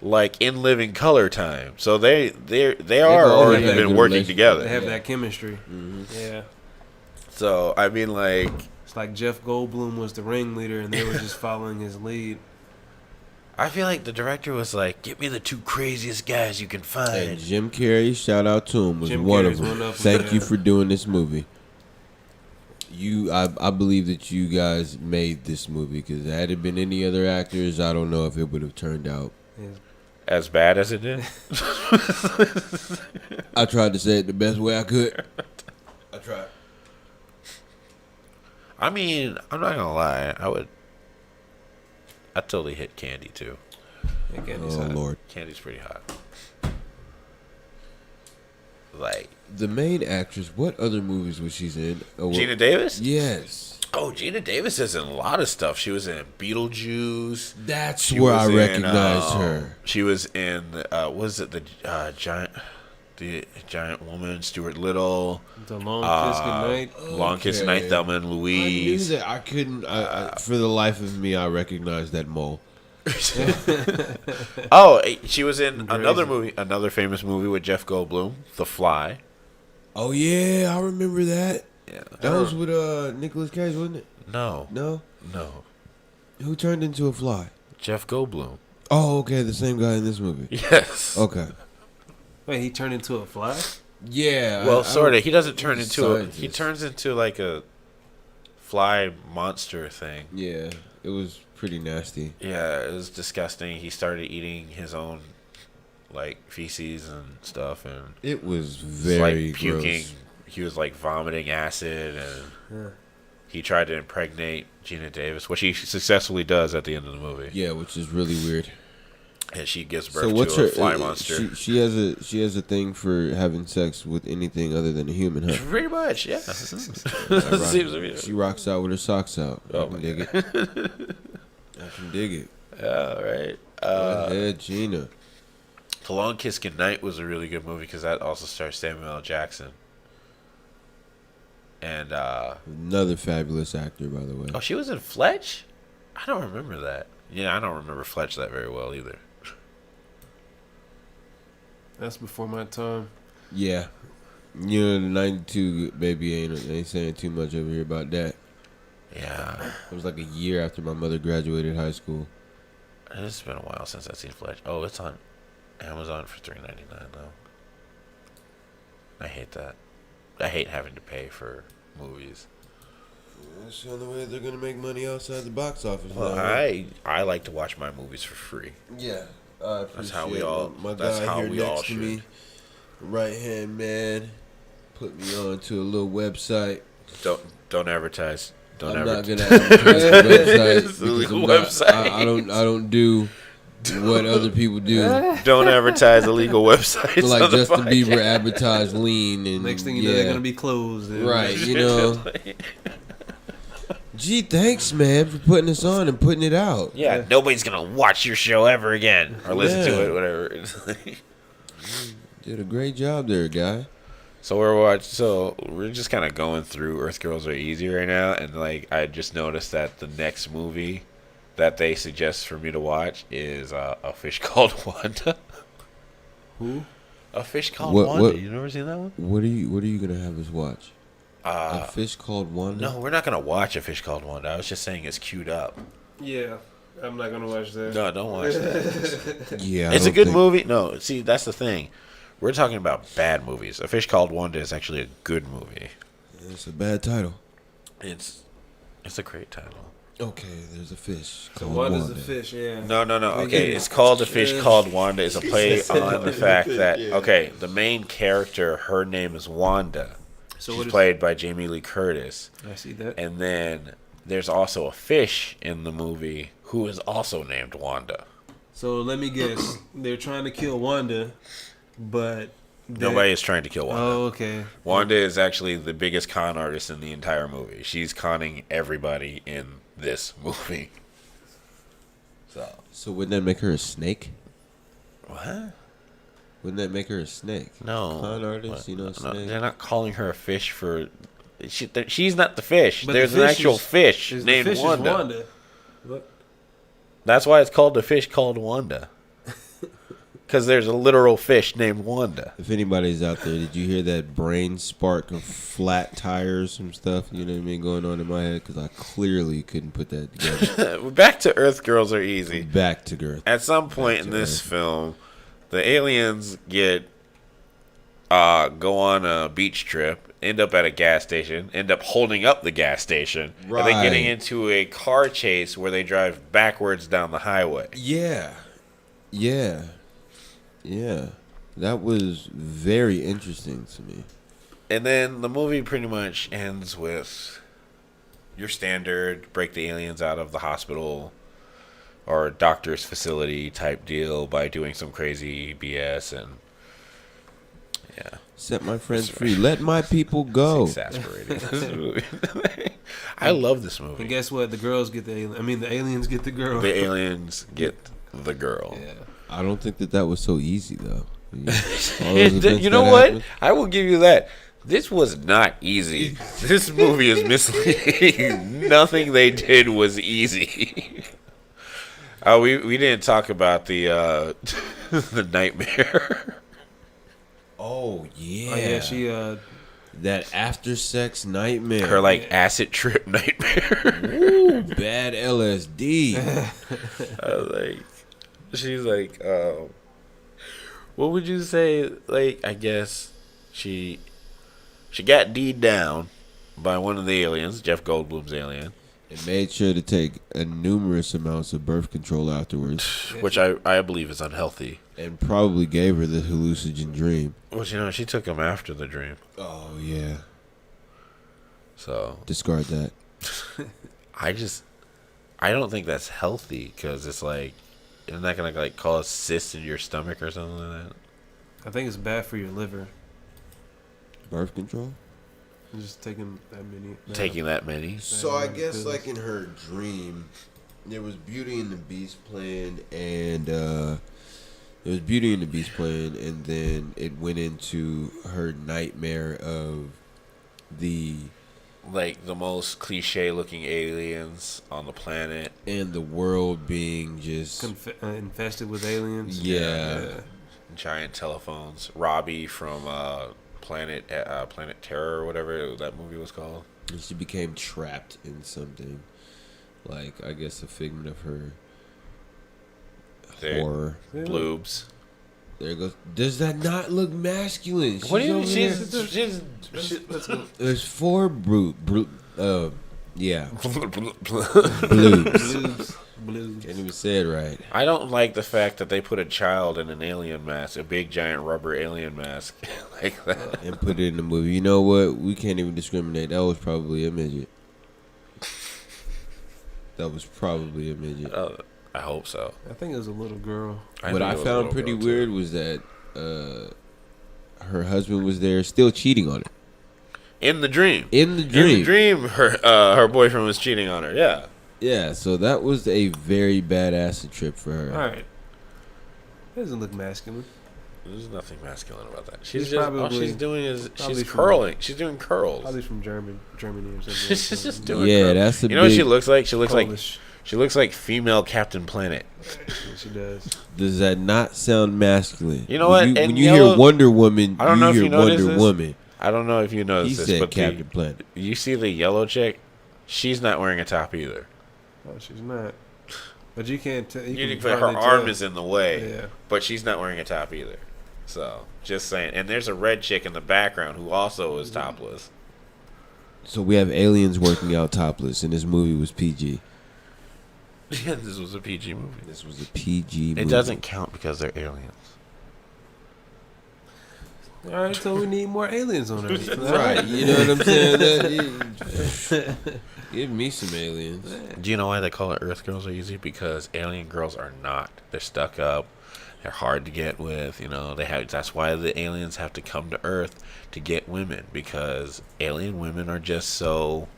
S1: like In Living Color time. So they are
S2: go
S1: already
S2: have that
S1: been
S2: good
S1: working
S2: relationship.
S1: together.
S3: They have that chemistry.
S2: Mm-hmm.
S3: Yeah.
S1: So I mean, like,
S3: It's like Jeff Goldblum was the ringleader and they were just following his lead.
S1: I feel like the director was like, "Get me the two craziest guys you can
S2: And
S1: find."
S2: Jim Carrey, shout out to him, was
S3: Jim
S2: one
S3: Carrey's
S2: of them.
S3: one of them,
S2: Thank
S3: yeah.
S2: you for doing this movie. I believe that you guys made this movie because had it been any other actors, I don't know if it would have turned out.
S1: As bad as it did.
S2: I tried to say it the best way I could. I tried.
S1: I mean, I'm not gonna lie. I totally hit Candy too.
S3: Yeah, Candy's
S2: Oh
S3: hot.
S2: Lord.
S1: Candy's pretty hot. Like
S2: The main actress, what other movies was she in? Oh,
S1: Gina Davis?
S2: Yes.
S1: Oh, Gina Davis is in a lot of stuff. She was in Beetlejuice.
S2: That's
S1: She
S2: where
S1: was
S2: I
S1: in,
S2: recognized her.
S1: She was in was it the giant woman, Stuart Little,
S3: The Long Kiss Goodnight.
S1: Long Kiss Night, Thelma and
S2: I knew
S1: Louise.
S2: that. I couldn't. For the life of me, I recognized that mole.
S1: Oh, she was in
S3: Crazy.
S1: another movie, another famous movie with Jeff Goldblum, The Fly.
S2: Oh yeah, I remember that.
S1: Yeah.
S2: That was with Nicolas Cage, wasn't it?
S1: No,
S2: No.
S1: no.
S2: Who turned into a fly?
S1: Jeff Goldblum.
S2: Oh, okay, the same guy in this movie.
S1: Yes.
S2: Okay.
S3: Wait, he turned into a fly?
S2: Yeah.
S1: Well, sort of. He doesn't turn
S2: he's
S1: into
S2: a
S1: a. He
S2: scientist.
S1: turns into like a fly monster thing.
S2: Yeah, it was pretty nasty.
S1: Yeah, it was disgusting. He started eating his own like feces and stuff, and
S2: It was
S1: was,
S2: very
S1: like puking.
S2: gross.
S1: He was like vomiting acid, and
S3: Yeah.
S1: he tried to impregnate Gina Davis, which he successfully does at the end of the movie.
S2: Yeah, which is really weird.
S1: And she gives birth
S2: So what's
S1: to a
S2: her?
S1: fly monster.
S2: She has a thing for having sex with anything other than a human, huh?
S1: Pretty much, yeah.
S2: I rock-
S1: Seems to be.
S2: She rocks out with her socks out.
S1: Oh
S2: I can
S1: my
S2: dig it. I can dig it.
S1: Yeah, right.
S2: Go ahead, Gina.
S1: A Long Kiss Goodnight was a really good movie because that also stars Samuel L. Jackson. And
S2: Another fabulous actor, by the way.
S1: oh, she was in Fletch? I don't remember that. Yeah, I don't remember Fletch that very well either.
S3: That's before my time.
S2: Yeah. You know, the 92 baby ain't saying too much over here about that.
S1: Yeah.
S2: It was like a year after my mother graduated high school.
S1: It's been a while since I've seen Fletch. Oh, it's on Amazon for $3.99 though. I hate that. I hate having to pay for movies.
S2: That's the only way they're gonna make money outside the box office.
S1: Well, I like to watch my movies for free.
S2: Yeah, I
S1: That's how we
S2: appreciate
S1: all.
S2: my
S1: That's
S2: guy
S1: how
S2: here
S1: we all
S2: next to
S1: should.
S2: me, right hand man, put me on to a little website.
S1: Don't advertise. Don't
S2: I'm not
S1: advertise.
S2: gonna advertise the website
S1: It's a
S2: because
S1: legal
S2: I'm not,
S1: website.
S2: I don't do what other people do.
S1: Don't advertise illegal websites.
S2: Like
S1: on the
S2: Justin
S1: podcast.
S2: Bieber advertised lean, and
S3: Next thing you know, they're gonna be closed. And
S2: right. You know, gee, thanks, man, for putting this on and putting it out.
S1: Yeah, nobody's gonna watch your show ever again or listen to
S2: Yeah.
S1: it, whatever. It's like-
S2: Did a great job there, guy.
S1: So we're just kind of going through Earth Girls Are Easy right now, and like I just noticed that the next movie that they suggest for me to watch is A Fish Called Wanda.
S3: Who?
S1: A Fish Called
S2: What-
S1: Wanda.
S2: what-
S1: You never seen that one?
S2: What are you gonna have us watch? A Fish Called Wanda?
S1: No, we're not gonna watch A Fish Called Wanda. I was just saying it's queued up.
S3: Yeah, I'm not gonna watch that.
S1: No, don't watch that.
S2: Yeah,
S1: It's a good movie. No, see, that's the thing. We're talking about bad movies. A Fish Called Wanda is actually a good movie.
S2: It's a bad title.
S1: It's a great title.
S2: Okay, there's a fish.
S3: So
S2: called
S3: Wanda's
S2: Wanda.
S3: a fish, yeah.
S1: No. Okay, it's called A Fish Called Wanda. It's a play on the fact that, okay, the main character, her name is Wanda.
S3: So
S1: She's
S3: what is?
S1: played by Jamie Lee Curtis.
S3: I see that.
S1: And then there's also a fish in the movie who is also named Wanda.
S3: So let me guess. They're trying to kill Wanda, but
S1: Nobody is trying to kill Wanda.
S3: Oh, okay.
S1: Wanda is actually the biggest con artist in the entire movie. She's conning everybody in this movie.
S2: So wouldn't that make her a snake?
S1: What?
S2: Wouldn't that make her a snake?
S1: No.
S2: Con artist,
S1: What?
S2: you know,
S1: No,
S2: snake.
S1: they're not calling her a fish for. She's not the fish.
S3: But
S1: There's
S3: the
S1: an
S3: fish
S1: actual
S3: is-
S1: fish
S3: Is
S1: named
S3: the fish
S1: Wanda.
S3: Is Wanda. What?
S1: That's why it's called The Fish Called Wanda. Because there's a literal fish named Wanda.
S2: If anybody's out there, did you hear that brain spark of flat tires and stuff? You know what I mean, going on in my head? Because I clearly couldn't put that together.
S1: Back to Earth Girls Are Easy.
S2: Back to girth.
S1: At some point in this film, the aliens go on a beach trip, end up at a gas station, end up holding up the gas station, and then getting
S2: Right.
S1: into a car chase where they drive backwards down the highway.
S2: Yeah. That was very interesting to me.
S1: And then the movie pretty much ends with your standard break the aliens out of the hospital or doctor's facility type deal by doing some crazy BS and yeah.
S2: Set my friends free. Let my people go.
S1: It's exasperating. This movie. I love this movie.
S3: And guess what? The girls get the alien. I mean, the aliens get the girl.
S1: The aliens get the girl.
S3: Yeah.
S2: I don't think that was so easy, though. All those events
S1: You know
S2: that
S1: what?
S2: happened.
S1: I will give you that. This was not easy. This movie is misleading. Nothing they did was easy. We didn't talk about the the nightmare.
S2: Oh, yeah.
S3: Oh, yeah, she
S2: That after sex nightmare.
S1: Her like acid trip nightmare.
S2: Ooh, bad LSD.
S1: I was like, she's like, what would you say? Like, I guess she got D'd down by one of the aliens, Jeff Goldblum's alien,
S2: And made sure to take numerous amounts of birth control afterwards.
S1: which I believe is unhealthy.
S2: And probably gave her the hallucinogen dream.
S1: Which, you know, she took him after the dream.
S2: Oh, yeah.
S1: So
S2: Discard that.
S1: I don't think that's healthy because it's like, isn't that gonna like cause cysts in your stomach or something like that?
S3: I think it's bad for your liver.
S2: Birth control?
S3: Just taking that many.
S1: Taking that many.
S2: So I guess like in her dream, there was Beauty and the Beast playing, and It was Beauty and the Beast playing, and then it went into her nightmare of the
S1: Like the most cliche looking aliens on the planet.
S2: and the world being just
S3: Infested with aliens.
S2: yeah.
S1: Giant telephones. Robbie from Planet Terror or whatever that movie was called.
S2: And she became trapped in something, like I guess a figment of her horror.
S1: Bloobs.
S2: There it goes. Does that not look masculine?
S1: What do you mean?
S2: She's There's 4 yeah. Blues.
S3: Blues.
S2: Can't even say it right.
S1: I don't like the fact that they put a child in an alien mask, a big giant rubber alien mask like that.
S2: And put it in the movie. You know what? We can't even discriminate. That was probably a midget.
S1: I hope so.
S3: I think it was a little girl.
S2: What I found pretty weird was that her husband was there still cheating on her.
S1: In the dream.
S2: In the dream,
S1: her boyfriend was cheating on her. Yeah.
S2: Yeah, so that was a very bad acid trip for her.
S3: All right. That doesn't look masculine.
S1: There's nothing masculine about that.
S3: She's
S1: Just
S3: probably-
S1: all she's doing is she's
S3: from-
S1: curling. She's doing curls.
S3: Probably from Germany or something.
S1: She's just doing
S2: Yeah,
S1: curls.
S2: that's a
S1: You know what
S2: big-
S1: she looks like?
S3: Polish.
S1: She looks like female Captain Planet.
S3: Yeah, she does.
S2: Does that not sound masculine?
S1: You know what?
S2: When
S1: And
S2: you
S1: yellow-
S2: hear Wonder Woman,
S1: I don't know if
S2: hear
S1: you noticed
S2: Wonder
S1: this.
S2: Woman.
S1: I don't know if you
S2: He
S1: noticed this,
S2: said
S1: but
S2: Captain Planet.
S1: you see the yellow chick? She's not wearing a top either.
S3: Oh, she's not. But you can't tell.
S1: Her arm is in the way,
S3: Yeah.
S1: but she's not wearing a top either. So, just saying. And there's a red chick in the background who also is topless.
S2: So we have aliens working out topless, and this movie was PG.
S1: Yeah, this was a PG movie.
S2: This was a PG movie.
S1: It doesn't count because they're aliens.
S3: All right, so we need more aliens on Earth.
S2: Right, you know what I'm saying? Give me some aliens.
S1: Do you know why they call it Earth girls are easy? Because alien girls are not. They're stuck up. They're hard to get with. You know, that's why the aliens have to come to Earth to get women, because alien women are just so.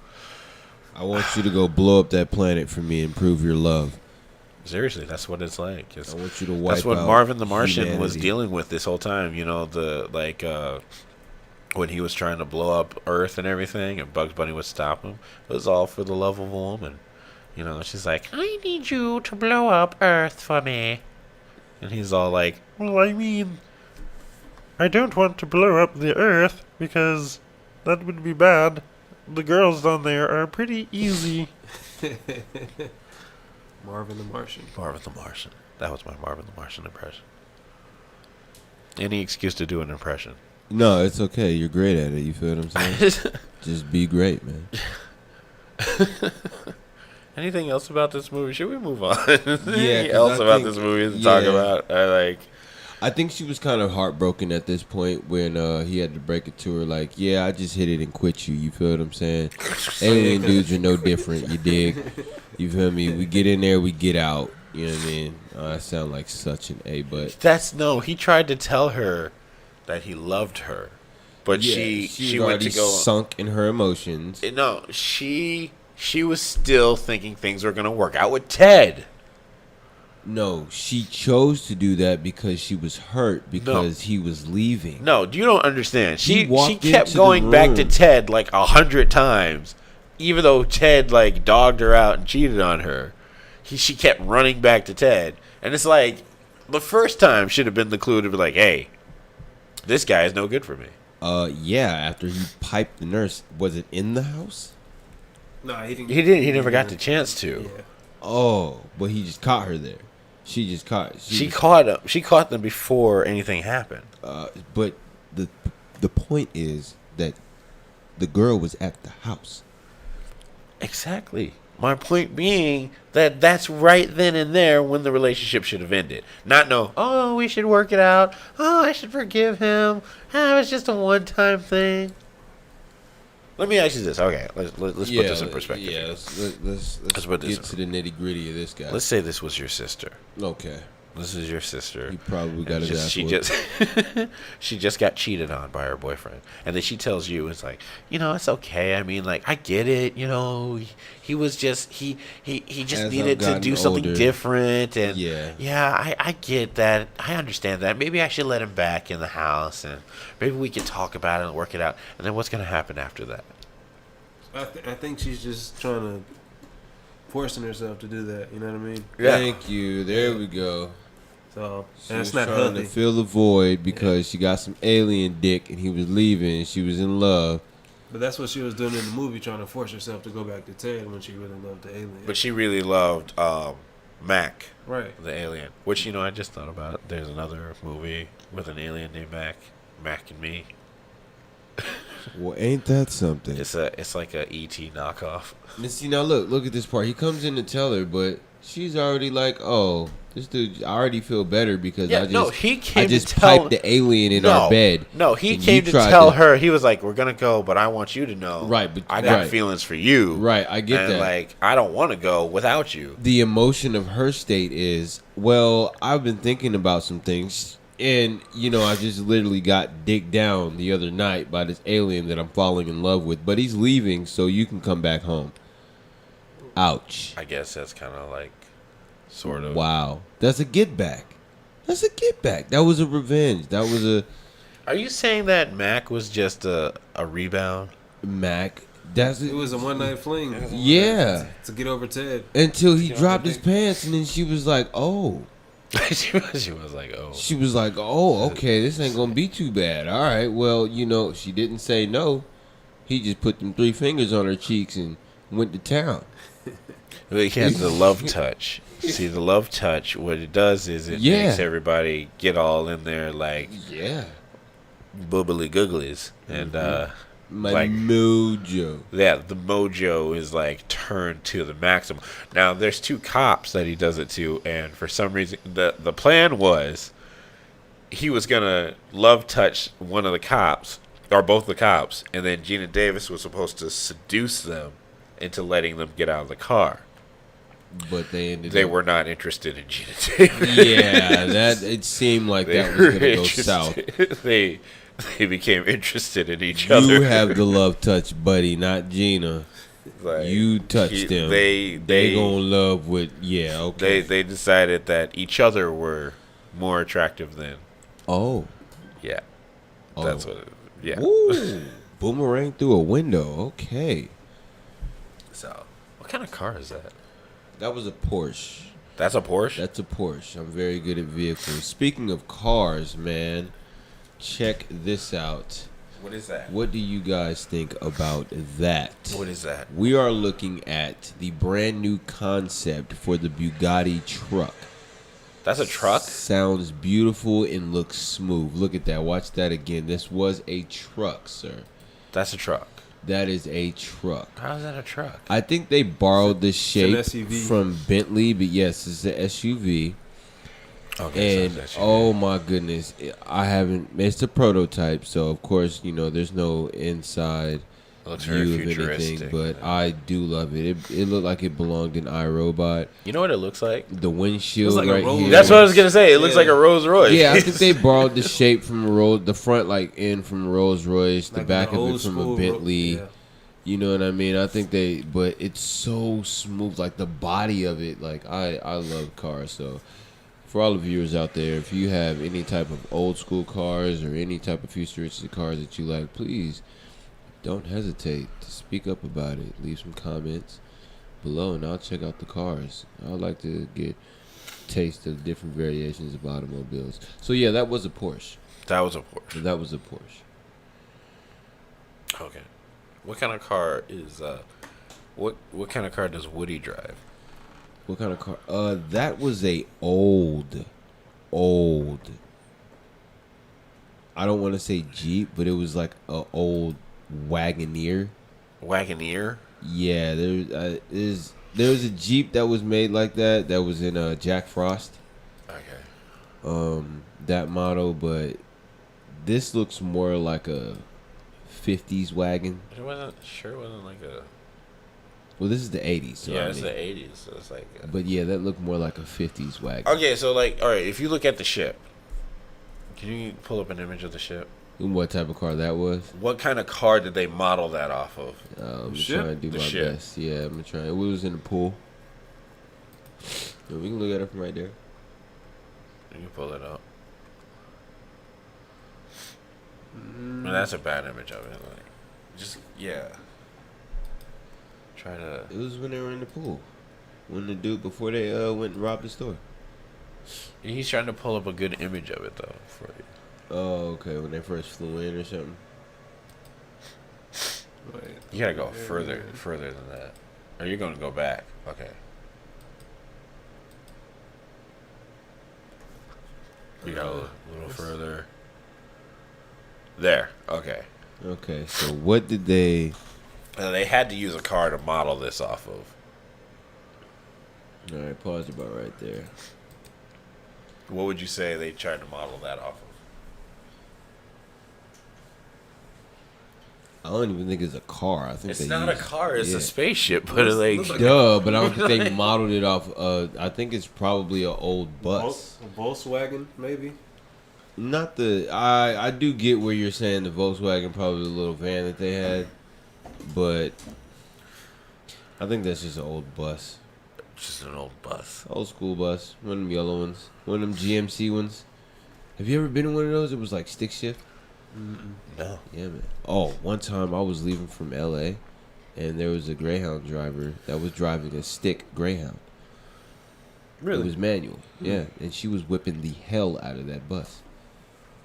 S2: I want you to go blow up that planet for me and prove your love.
S1: Seriously, that's what it's like.
S2: I want you to wipe
S1: That's what
S2: out
S1: Marvin the Martian was
S2: humanity.
S1: dealing with this whole time. You know, when he was trying to blow up Earth and everything, and Bugs Bunny would stop him. It was all for the love of a woman. You know, she's like, I need you to blow up Earth for me. And he's all like, well, I mean, I don't want to blow up the Earth because that would be bad. The girls down there are pretty easy.
S3: Marvin the Martian.
S1: Marvin the Martian. That was my Marvin the Martian impression. Any excuse to do an impression.
S2: No, it's okay. You're great at it. You feel what I'm saying? Just be great, man.
S1: Anything else about this movie? Should we move on?
S2: Yeah,
S1: Anything
S2: 'cause
S1: else
S2: I
S1: about
S2: think-
S1: this movie to talk
S2: yeah.
S1: about?
S2: I think she was kind of heartbroken at this point when he had to break it to her, like, yeah, I just hit it and quit you. You feel what I'm saying? Alien dudes are no different. You dig? You feel me? We get in there, we get out. You know what I mean? I sound like such an A, but
S1: He tried to tell her that he loved her, but
S2: yeah,
S1: she
S2: was
S1: went to
S2: already
S1: go.
S2: sunk in her emotions.
S1: No, she was still thinking things were gonna work out with Ted.
S2: No, she chose to do that because she was hurt because he was leaving.
S1: No, you don't understand. She
S2: walked
S1: kept
S2: into the
S1: going back to
S2: room.
S1: Ted like 100 times, even though Ted like dogged her out and cheated on her. She kept running back to Ted, and it's like the first time should have been the clue to be like, "Hey, this guy is no good for me."
S2: Yeah, after he piped the nurse. Was it in the house?
S3: No, he didn't.
S1: He never got the chance to.
S3: Yeah.
S2: Oh, but he just caught her there. She just caught.
S1: She caught him. She caught them before anything happened.
S2: But the point is that the girl was at the house.
S1: Exactly. My point being that that's right then and there when the relationship should have ended. Not no, oh, we should work it out. Oh, I should forgive him. Oh, it's just a one-time thing. Let me ask you this. Okay, let's put this in perspective.
S2: Yeah,
S1: here.
S2: let's
S1: put this
S2: get to the nitty gritty of this guy.
S1: Let's say this was your sister.
S2: Okay.
S1: This is your sister.
S2: He probably got
S1: And
S2: his ass
S1: she
S2: whooped.
S1: just she just got cheated on by her boyfriend, and then she tells you it's like, it's okay. I mean, like, I get it. He was just he just
S2: As I've
S1: needed to
S2: gotten
S1: do something
S2: older,
S1: different, and
S2: yeah.
S1: I get that. I understand that. Maybe I should let him back in the house, and maybe we can talk about it and work it out. And then what's gonna happen after that?
S3: I think she's just trying to forcing herself to do that. You know what I mean?
S1: Yeah.
S2: Thank you. There we go.
S3: So
S2: She
S3: and
S2: was
S3: it's not
S2: trying
S3: healthy.
S2: to fill the void because she got some alien dick and he was leaving and she was in love.
S3: But that's what she was doing in the movie, trying to force herself to go back to Ted when she really loved the alien.
S1: But she really loved Mac,
S3: right.
S1: the alien. Which I just thought about. There's another movie with an alien named Mac, Mac and Me.
S2: Well, ain't that something?
S1: It's like a ET knockoff.
S2: And see, now look at this part. He comes in to tell her, but she's already like, oh, this dude, I already feel better because
S1: he came
S2: I just
S1: to tell,
S2: piped the alien in our bed.
S1: No, he
S2: and
S1: came
S2: you
S1: to
S2: tried
S1: tell her. He was like, we're going to go, but I want you to know.
S2: Right, but
S1: I got
S2: right.
S1: feelings for you.
S2: Right, I get
S1: and
S2: that.
S1: Like, I don't want to go without you.
S2: The emotion of her state is, well, I've been thinking about some things. And, I just literally got dicked down the other night by this alien that I'm falling in love with. But he's leaving, so you can come back home. Ouch.
S1: I guess that's kind of like, sort of.
S2: Wow. That's a get back. That's a get back. That was a revenge. That was a...
S1: Are you saying that Mac was just a rebound?
S2: Mac.
S3: It was a one-night fling.
S2: Yeah.
S3: To get over Ted.
S2: Until he dropped his pants, and then she was like, oh...
S1: she was like, oh.
S2: She was like, oh, okay, this ain't gonna be too bad. All right, well, she didn't say no. He just put them 3 fingers on her cheeks and went to town.
S1: He has the love touch. See, the love touch, what it does is it makes everybody get all in there like boobily googlies. And
S2: my
S1: like,
S2: mojo.
S1: Yeah, the mojo is like turned to the maximum. Now there's 2 cops that he does it to, and for some reason the plan was he was gonna love touch one of the cops or both the cops, and then Gina Davis was supposed to seduce them into letting them get out of the car.
S2: But they
S1: were not interested in Gina Davis.
S2: Yeah, it seemed like that was gonna go south.
S1: They became interested in each other.
S2: You have the love touch, buddy, not Gina.
S1: Like,
S2: you touched them. They gonna love with okay.
S1: They decided that each other were more attractive than.
S2: Oh.
S1: Yeah. That's what.
S2: Ooh, boomerang through a window. Okay.
S1: So, what kind of car is that?
S2: That was a Porsche.
S1: That's a Porsche?
S2: That's a Porsche. I'm very good at vehicles. Speaking of cars, man. Check this out.
S1: What is that?
S2: What do you guys think about that?
S1: What is that?
S2: We are looking at the brand new concept for the Bugatti truck.
S1: That's a truck?
S2: Sounds beautiful and looks smooth. Look at that. Watch that again. This was a truck, sir.
S1: That's a truck.
S2: That is a truck.
S1: How is that a truck?
S2: I think they borrowed the shape
S3: SUV.
S2: from Bentley, but yes, it's an SUV.
S1: Okay,
S2: And oh my goodness, I haven't. It's a prototype, so of course there's no inside
S1: looks
S2: view
S1: very
S2: of anything.
S1: futuristic.
S2: But I do love it. It looked like it belonged in iRobot.
S1: You know what it looks like?
S2: The windshield
S3: like a
S2: right
S3: Rolls
S2: here.
S1: That's what I was gonna say. It looks like a Rolls Royce.
S2: Yeah, I think they borrowed the shape from the front from a Rolls Royce, the
S3: Like
S2: back
S3: an
S2: of it
S3: old
S2: from a
S3: school
S2: Bentley.
S3: yeah.
S2: You know what I mean? I think but it's so smooth, like the body of it. Like I love cars, so. For all the viewers out there, if you have any type of old school cars or any type of futuristic cars that you like, please don't hesitate to speak up about it. Leave some comments below, and I'll check out the cars. I'd like to get a taste of different variations of automobiles. So yeah, that was a Porsche.
S1: That was a Porsche.
S2: That was a Porsche.
S1: Okay. What kind of car is what kind of car does Woody drive?
S2: What kind of car? That was a old. I don't want to say Jeep, but it was like a old Wagoneer.
S1: Wagoneer?
S2: Yeah, there was a Jeep that was made like that. That was in Jack Frost.
S1: Okay.
S2: That model, but this looks more like a 50s wagon.
S1: It wasn't like a.
S2: Well, this is the 80s. So
S1: Yeah, it's the 80s. So it's like.
S2: But yeah, that looked more like a 50s wagon.
S1: Okay, so like, all right, if you look at the ship, can you pull up an image of the ship?
S2: And what type of car that was?
S1: What kind of car did they model that off of?
S2: I'm
S3: ship?
S2: trying to do
S1: The
S2: my
S1: ship.
S2: best. Yeah, I'm trying. It was in the pool. Yeah, we can look at it from right there.
S1: You can pull it up. I mean, that's a bad image of it. Like, just yeah. Try to.
S2: It was when they were in the pool. When the dude before they went and robbed the store.
S1: He's trying to pull up a good image of it though for you.
S2: Oh, okay. When they first flew in or something.
S3: Wait,
S1: You gotta go further than that, or you're gonna go back. Okay. You go a little further. There. Okay.
S2: Okay, so what did they?
S1: They had to use a car to model this off of.
S2: All right, pause about right there.
S1: What would you say they tried to model that off of?
S2: I don't even think it's a car. I think
S1: It's
S2: they
S1: not a
S2: used-
S1: car. It's
S2: yeah.
S1: a spaceship. But like,
S2: Duh, but I don't think they modeled it off. I think it's probably an old bus.
S3: A Volkswagen, maybe.
S2: Not the. I do get where you're saying the Volkswagen, probably the little van that they had, but I think that's just an old bus,
S1: just an old bus.
S2: old school bus, one of them yellow ones, one of them GMC ones. Have you ever been in one of those? It was like stick shift.
S1: No.
S2: Yeah, man. Oh, one time I was leaving from LA, and there was a Greyhound driver that was driving a stick Greyhound. It was manual. Yeah, and she was whipping the hell out of that bus.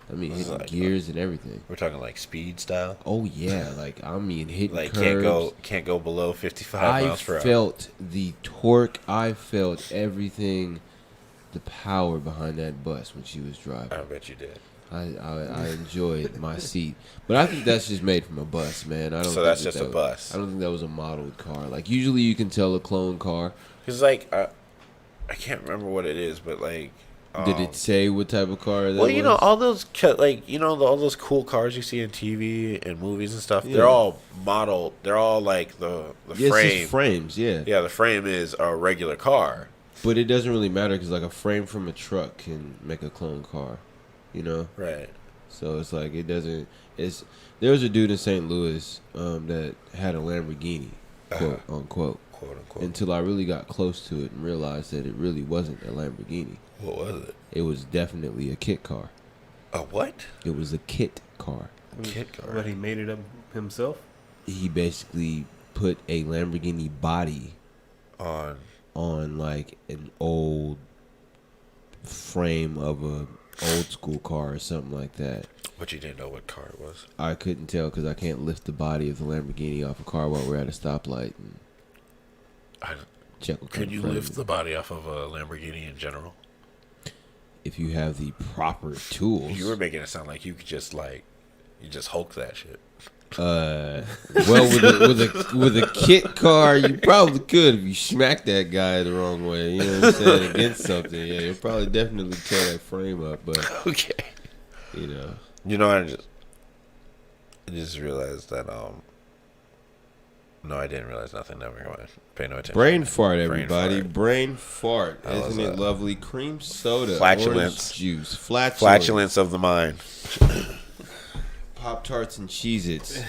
S2: I mean,
S1: Was it
S2: hitting
S1: like,
S2: gears and everything.
S1: We're talking like speed style.
S2: Oh yeah, like I mean, hitting
S1: Like
S2: curbs.
S1: can't go below 55
S2: I
S1: miles per hour.
S2: felt the torque. I felt everything, the power behind that bus when she was driving.
S1: I bet you did.
S2: I enjoyed my seat, but I think that's just made from a bus, man. I don't.
S1: So
S2: think
S1: that's
S2: that
S1: just a
S2: was-
S1: bus.
S2: I don't think that was a modeled car. Like usually, you can tell a clone car.
S1: Cause like I can't remember what it is, but like.
S2: Did it say what type of car that
S1: Well,
S2: was?
S1: you know, all those like all those cool cars you see in TV and movies and stuff.
S2: Yeah.
S1: They're all modeled. They're all like the
S2: Yeah, it's
S1: frame.
S2: just frames, yeah.
S1: Yeah, the frame is a regular car.
S2: But it doesn't really matter because like a frame from a truck can make a clone car, you know.
S1: Right.
S2: So it's like it doesn't. It's there was a dude in St. Louis that had a Lamborghini, quote unquote,
S1: Quote unquote.
S2: until I really got close to it and realized that it really wasn't a Lamborghini.
S1: What was it?
S2: It was definitely a kit car.
S1: A what?
S2: It was a kit car.
S1: Kit car.
S3: But he made it up himself.
S2: He basically put a Lamborghini body
S1: On
S2: like an old frame of a old school car or something like that.
S1: But you didn't know what car it was.
S2: I couldn't tell because I can't lift the body of the Lamborghini off a car while we're at a stoplight and check what kind
S1: Could
S2: of
S1: you
S2: frame
S1: lift
S2: it-
S1: the body off of a Lamborghini in general?
S2: if you have the proper tools.
S1: You were making it sound like you could just you just Hulk that shit.
S2: Well, with a kit car, you probably could if you smack that guy the wrong way. You know what I'm saying? Against something, yeah, you'll probably definitely tear that frame up. But
S1: Okay.
S2: you know,
S1: I just realized that no, I didn't realize nothing. Never mind. Pay no attention.
S2: brain fart,
S1: Brain
S2: everybody.
S1: fart.
S2: Brain fart.
S1: That was
S2: Isn't it
S1: a
S2: lovely? Cream soda,
S1: flatulence.
S2: orange juice, flatulence,
S1: Flatulence of the mind.
S2: Pop Tarts and Cheez-Its.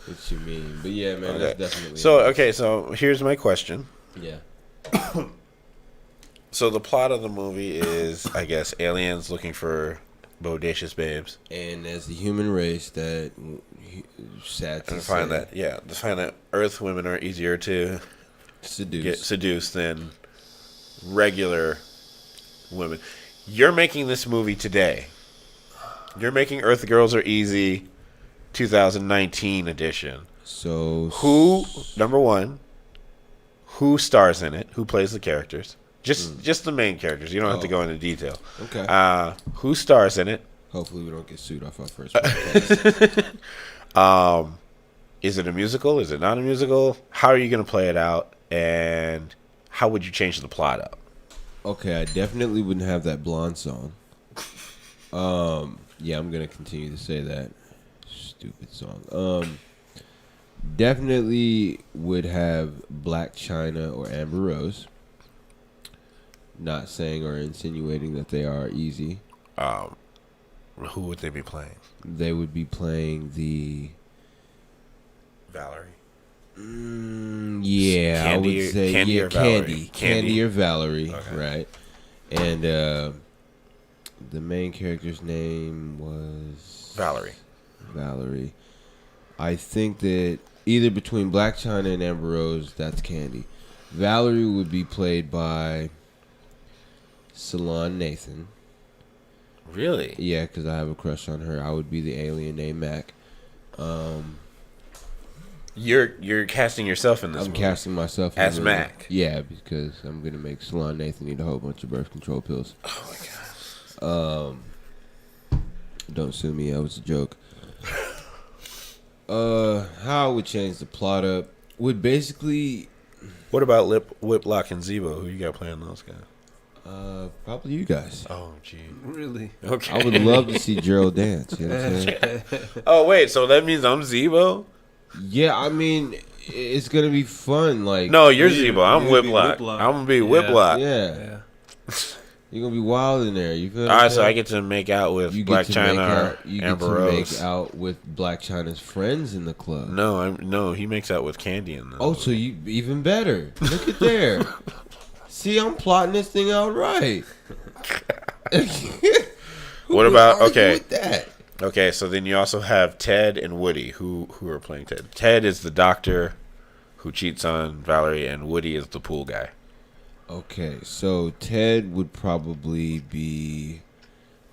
S2: What you mean? But yeah, man, that's definitely.
S1: So here's my question.
S2: Yeah.
S1: So the plot of the movie is, I guess, aliens looking for bodacious babes.
S2: And as the human race, that sad to
S1: And
S2: say,
S1: find that Earth women are easier to
S2: seduce.
S1: get seduced than regular women. You're making this movie today. You're making Earth Girls Are Easy 2019 edition.
S2: So
S1: Number one, who stars in it? Who plays the characters? Just the main characters. You don't have to go into detail.
S2: Okay.
S1: Who stars in it?
S2: Hopefully we don't get sued off our first podcast.
S1: Is it a musical? Is it not a musical? How are you going to play it out? And how would you change the plot up?
S2: Okay, I definitely wouldn't have that blonde song. Yeah, I'm gonna continue to say that stupid song. Definitely would have Black China or Amber Rose. Not saying or insinuating that they are easy.
S1: Who would they be playing?
S2: They would be playing the
S1: Valerie.
S2: Yeah, I
S1: Candy
S2: would say
S1: Candy
S2: yeah,
S1: or Valerie?
S2: Candy or Valerie,
S1: Okay.
S2: right? And the main character's name was
S1: Valerie.
S2: I think that either between Black China and Amber Rose, that's Candy. Valerie would be played by Salon Nathan.
S1: Really?
S2: Yeah, because I have a crush on her. I would be the alien named Mac.
S1: You're casting yourself in this
S2: I'm
S1: movie.
S2: casting myself in
S1: As
S2: the movie.
S1: Mac.
S2: Yeah, because I'm gonna make Salon Nathan need a whole bunch of birth control pills.
S1: Oh my god.
S2: Don't sue me. That was a joke. How I would change the plot up would basically
S1: What about Whiplock and Zebo? Who you got playing those guys?
S2: probably you guys.
S1: Oh, gee.
S3: Really?
S1: Okay.
S2: I would love to see Jerale dance. You know what I'm saying?
S1: Oh, wait. So that means I'm Zebo?
S2: Yeah, I mean, it's gonna be fun. Like,
S1: No, you're
S3: You-
S1: Zebo. I'm
S3: you're gonna be
S1: Whiplock.
S3: Whiplock.
S1: I'm going to be
S3: Yeah.
S1: Whiplock.
S2: yeah,
S3: Yeah.
S2: you're gonna be wild in there. You feel?
S1: All
S2: what I'm
S1: right, so I
S2: saying?
S1: get to make out with
S2: You
S1: Black
S2: get to make
S1: China
S2: out.
S1: or
S2: You get
S1: Amber
S2: to
S1: Rose.
S2: make out with Black China's friends in the club.
S1: No, he makes out with Candy in the
S2: Oh, so you even better. Look at there. See, I'm plotting this thing out right.
S1: What about
S2: Argue
S1: okay?
S2: with that?
S1: Okay, so then you also have Ted and Woody who are playing Ted. Ted is the doctor who cheats on Valerie, and Woody is the pool guy.
S2: Okay, so Ted would probably be.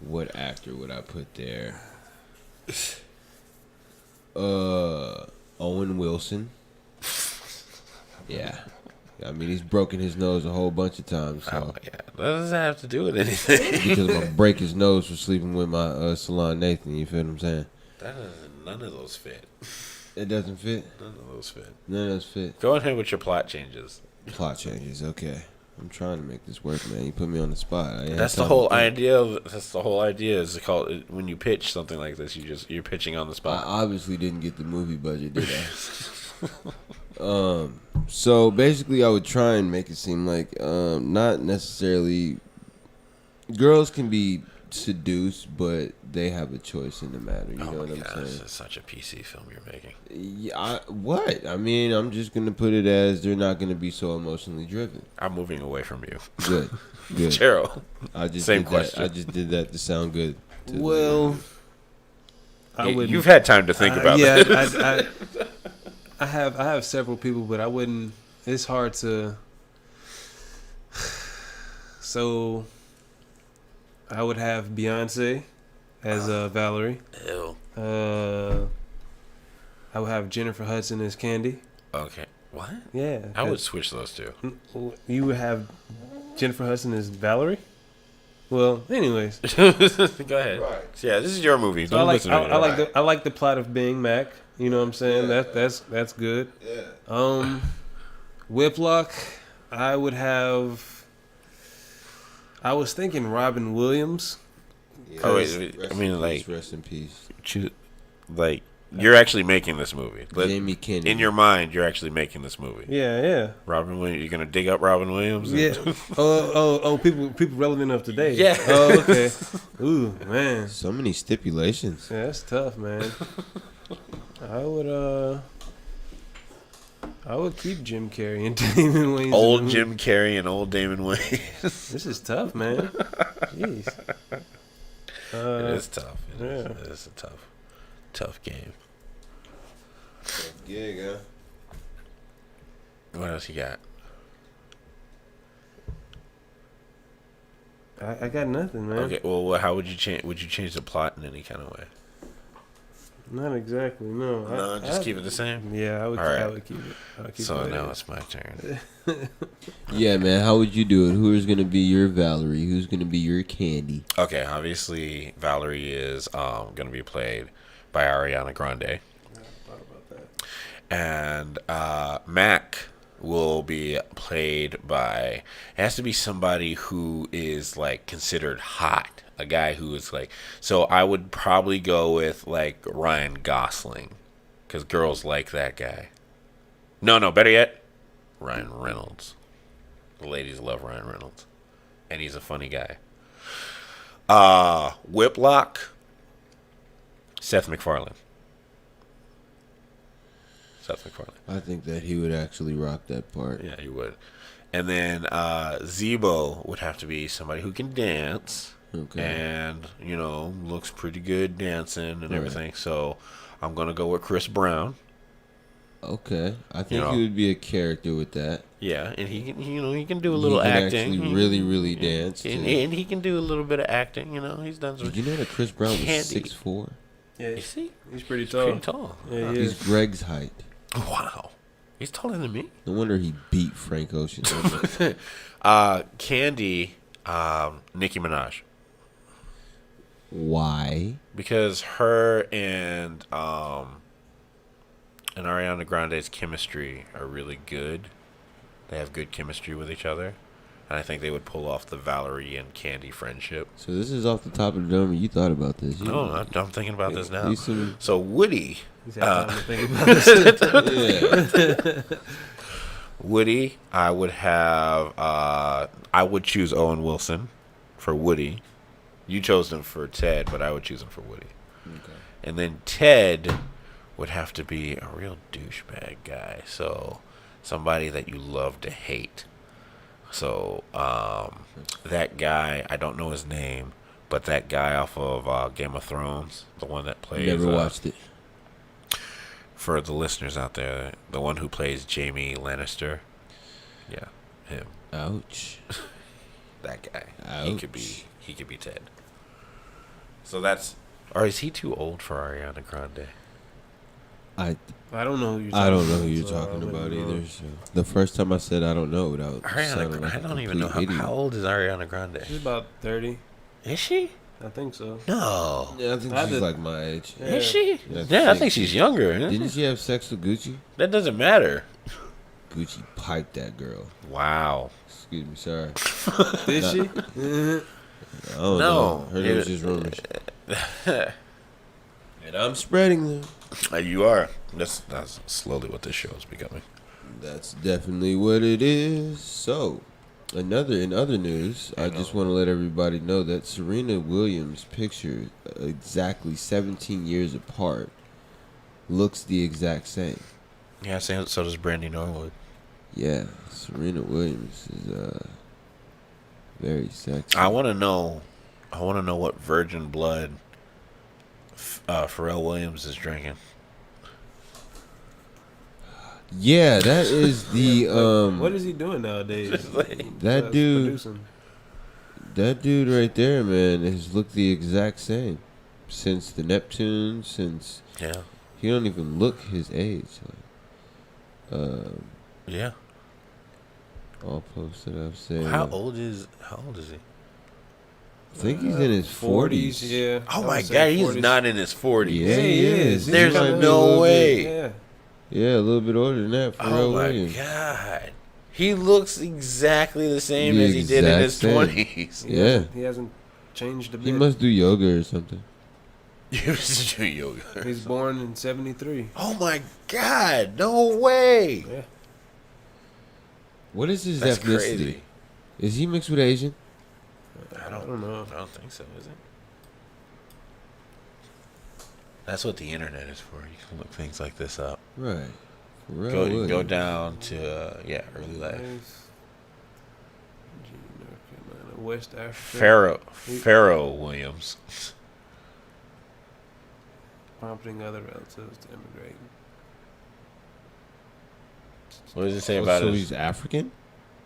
S2: What actor would I put there? Owen Wilson. Yeah. I mean, he's broken his nose a whole bunch of times. So.
S1: Oh yeah, that doesn't have to do with anything.
S2: Because I'm gonna break his nose for sleeping with my Salon Nathan. You feel what I'm saying?
S1: None of those fit.
S2: It doesn't fit.
S1: None of those fit.
S2: None of those fit.
S1: Go ahead with your plot changes.
S2: Plot changes. Okay, I'm trying to make this work, man. You put me on the spot. I ain't
S1: That's
S2: had
S1: the
S2: time
S1: whole
S2: to think.
S1: idea. That's the whole idea. Is called when you pitch something like this, you're pitching on the
S2: I
S1: spot.
S2: obviously didn't get the movie budget, did I? So basically, I would try and make it seem like not necessarily girls can be seduced, but they have a choice in the matter. You know what I'm
S1: this
S2: saying?
S1: is such a PC film you're making.
S2: Yeah. What? I mean, I'm just gonna put it as they're not gonna be so emotionally driven.
S1: I'm moving away from you,
S2: Good. Good.
S1: Cheryl.
S2: I just
S1: Same
S2: did
S1: question.
S2: That. I just did that to sound good. to-
S3: Well, I would.
S1: You've had time to think about
S3: yeah,
S1: this.
S3: I have several people, but I wouldn't. It's hard to. So, I would have Beyonce as Valerie.
S1: Ew.
S3: I would have Jennifer Hudson as Candy.
S1: Okay. What?
S3: Yeah,
S1: I would switch those two.
S3: You would have Jennifer Hudson as Valerie. Well, anyways,
S1: Go ahead. So, yeah, this is your movie.
S3: so
S1: Don't listen to me.
S3: I like the plot of being Mac. You know what I'm saying? That's good.
S2: Yeah.
S3: Whiplock, I would have. I was thinking Robin Williams.
S1: Oh, wait, I mean, like-
S2: rest in peace,
S1: Like, you're actually making this movie.
S2: Jamie Kennedy.
S1: In your mind, you're actually making this movie.
S3: Yeah.
S1: Robin Williams. You're gonna dig up Robin Williams.
S3: Yeah. Oh, people relevant enough today.
S1: Yeah.
S3: Oh, okay. Ooh, man.
S2: So many stipulations.
S3: Yeah, that's tough, man. I would keep Jim Carrey and Damon Wayans.
S1: Old Jim Carrey and old Damon Wayans.
S3: This is tough, man. Jeez.
S1: It is tough.
S3: yeah.
S1: It is a tough game.
S2: Yeah,
S1: What else you got?
S3: I got nothing, man.
S1: Okay. Well, how would you change? Would you change the plot in any kind of way?
S3: Not exactly. No.
S1: No, just keep it the same.
S3: Yeah, I would.
S1: All right.
S3: I would keep it. I would keep
S1: So
S3: it.
S1: now it's my turn.
S2: Yeah, man. How would you do it? Who is gonna be your Valerie? Who's gonna be your Candy?
S1: Okay, obviously Valerie is going to be played by Ariana Grande,
S3: Thought about that.
S1: and Mac will be played by. It has to be somebody who is like considered hot, a guy who is like. So I would probably go with like Ryan Gosling, because girls like that guy. No, better yet, Ryan Reynolds. The ladies love Ryan Reynolds, and he's a funny guy. Whiplock, Seth MacFarlane.
S2: I think that he would actually rock that part.
S1: Yeah, he would. And then Zebo would have to be somebody who can dance.
S2: Okay.
S1: And, looks pretty good dancing and
S2: Right.
S1: everything. So I'm going to go with Chris Brown.
S2: Okay. I think he would be a character with that.
S1: Yeah, and he can, he can do a little
S2: he can
S1: acting.
S2: Actually really, really dance.
S1: And he can do a little bit of acting, He's done some.
S2: Did you know that Chris Brown was
S1: Candy.
S2: 6'4"?
S3: Yeah,
S1: Is he?
S3: he's pretty tall.
S1: Pretty tall.
S3: Yeah, he
S2: He's
S3: is.
S2: Greg's height.
S1: Wow. He's taller than me.
S2: No wonder he beat Frank Ocean.
S1: Candy, Nicki Minaj.
S2: Why?
S1: Because her and Ariana Grande's chemistry are really good. They have good chemistry with each other. And I think they would pull off the Valerie and Candy friendship.
S2: So this is off the top of the dome. You thought about this?
S1: No, I'm thinking about this now.
S2: These some-
S1: So Woody,
S3: He's had time to think about this.
S2: yeah.
S1: Woody, I would have. I would choose Owen Wilson for Woody. You chose him for Ted, but I would choose him for Woody.
S2: Okay.
S1: And then Ted would have to be a real douchebag guy. So somebody that you love to hate. So that guy, I don't know his name, but that guy off of Game of Thrones, the one that plays.
S2: Never watched it.
S1: For the listeners out there, the one who plays Jaime Lannister. Yeah, him.
S2: Ouch.
S1: That guy.
S2: Ouch.
S1: He could be Ted. So that's. Or is he too old for Ariana Grande?
S2: I
S3: I don't know who you're talking
S2: I don't know who
S3: about,
S2: you're
S3: so I
S2: talking
S3: wouldn't
S2: about
S3: know.
S2: either. So the first time I said I don't know, without sounding like
S1: I
S2: a
S1: don't even know
S2: complete idiot.
S1: how old is Ariana Grande.
S3: She's about 30.
S1: Is she?
S3: I think so.
S1: No.
S2: Yeah, I think
S3: I
S2: she's
S3: did-
S2: like my age.
S3: Yeah.
S1: Is she?
S2: Yeah,
S1: Yeah, I think she's younger. Isn't
S2: Didn't
S1: she?
S2: she have sex with Gucci?
S1: That doesn't matter.
S2: Gucci piped that girl.
S1: Wow.
S2: Excuse me, sorry.
S3: Did
S2: Not-
S3: she?
S2: I don't know. Heard it was just rumors. And I'm spreading them.
S1: You are. That's slowly what this show is becoming.
S2: That's definitely what it is. So, in other news, I just want to let everybody know that Serena Williams' picture, exactly 17 years apart, looks the exact same.
S1: Yeah, so does Brandy Norwood.
S2: Yeah, Serena Williams is very sexy.
S1: I want to know what virgin blood Pharrell Williams is drinking.
S2: Yeah, that is the
S3: What is he doing nowadays?
S2: that dude. That dude right there, man, has looked the exact same since the Neptune. Since
S1: Yeah.
S2: he don't even look his age.
S1: Yeah.
S2: All posted up saying.
S1: How old is he?
S2: I think he's in his 40s.
S3: Yeah.
S1: Oh
S3: I
S1: my
S3: would say
S1: god, he's
S3: 40s.
S1: not in his 40s.
S2: Yeah, he is.
S1: There's
S2: He might be a
S1: no
S2: little
S1: way.
S3: Yeah.
S2: Yeah, a little bit older than that. Pharrell
S1: Oh my
S2: Williams.
S1: god. He looks exactly the same
S2: The
S1: as he did in
S2: exact
S1: his
S2: same.
S1: 20s.
S2: Yeah.
S3: He hasn't changed a bit.
S2: He must do yoga or something.
S1: He used to do yoga.
S3: He's born in 73.
S1: Oh my god, no way.
S3: Yeah.
S2: What is his
S1: That's
S2: ethnicity?
S1: crazy.
S2: Is he mixed with Asian?
S3: I don't know.
S1: I don't think so, is it? That's what the internet is for. You can look things like this up.
S2: Right. Pharrell
S1: Go
S2: Williams.
S1: down to early life.
S3: North Carolina, West Africa.
S1: Pharaoh Williams.
S3: Prompting other relatives to immigrate.
S1: What does it say
S2: Oh,
S1: about
S2: so
S1: his?
S2: he's African?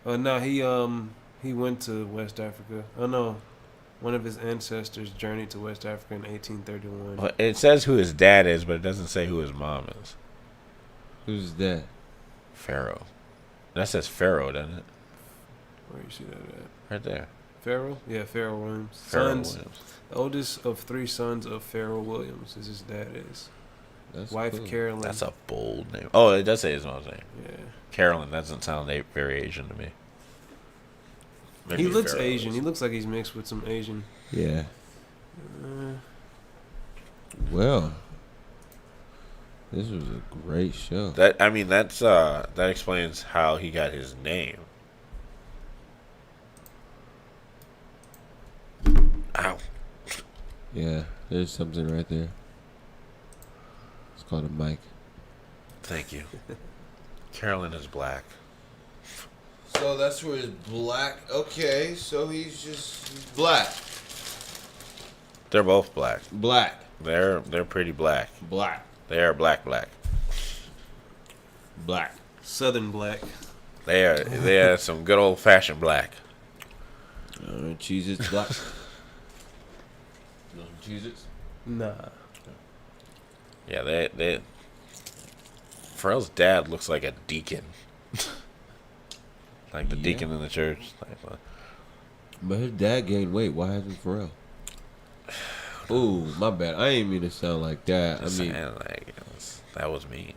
S3: Oh no, he went to West Africa. Oh no, one of his ancestors journeyed to West Africa in 1831.
S1: Well, it says who his dad is, but it doesn't say who his mom is.
S2: Who's that?
S1: Pharaoh. That says Pharaoh, doesn't it?
S3: Where you see that at?
S1: Right there.
S3: Pharaoh? Yeah, Pharaoh Williams.
S1: Pharaoh
S3: Sons.
S1: Williams.
S3: The oldest of 3 sons of Pharaoh Williams is his dad is.
S2: That's
S3: Wife
S2: cool.
S3: Carolyn.
S1: That's a bold name. Oh, it does say his mom's name.
S3: Yeah.
S1: Carolyn. That doesn't sound very Asian to me. Maybe
S3: He looks
S1: Pharaoh
S3: Asian.
S1: is.
S3: He looks like he's mixed with some Asian.
S2: Yeah.
S3: Uh,
S2: Well, This was a great show.
S1: That explains how he got his name. Ow.
S2: Yeah, there's something right there. It's called a mic.
S1: Thank you. Carolyn is black.
S2: So that's where it's black. Okay, so he's just black.
S1: They're both black.
S2: Black.
S1: They're pretty black.
S2: Black.
S1: They are black.
S2: Black.
S3: Southern black.
S1: They are some good old fashioned black.
S2: Cheez-Its black. No Cheez-Its?
S3: Nah.
S1: Yeah, they Pharrell's dad looks like a deacon. Like the deacon in the church.
S2: But his dad gained weight. Why hasn't Pharrell? Ooh, my bad. I ain't mean to sound like that.
S1: That was mean.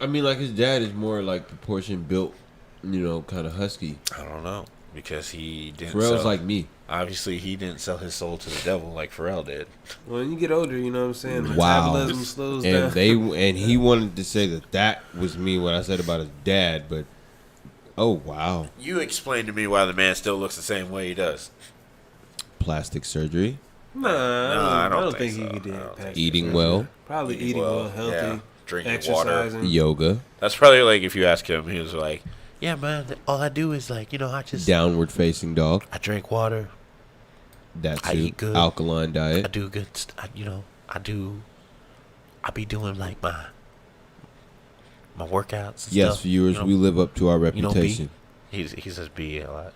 S2: I mean, like his dad is more like proportion built, kind of husky.
S1: I don't know because he didn't.
S2: Pharrell's like me.
S1: Obviously, he didn't sell his soul to the devil like Pharrell did.
S3: When you get older, you know what I'm saying?
S2: Wow.
S3: Metabolism slows down.
S2: And he wanted to say that was me what I said about his dad, but oh wow.
S1: You explain to me why the man still looks the same way he does.
S2: Plastic surgery.
S3: Nah,
S1: I don't
S3: think
S1: so.
S3: he did.
S2: Eating well.
S3: Probably eating well, healthy,
S1: yeah. Drinking
S3: exercising.
S1: water.
S2: Yoga.
S1: That's probably like if you ask him, he was like, "Yeah, man, all I do is I just
S2: Downward facing dog.
S1: I drink water.
S2: That too.
S1: I eat good.
S2: Alkaline
S1: I
S2: diet.
S1: do good. I be doing like my workouts. And
S2: Yes,
S1: stuff,
S2: viewers, we live up to our reputation.
S1: He says B a lot.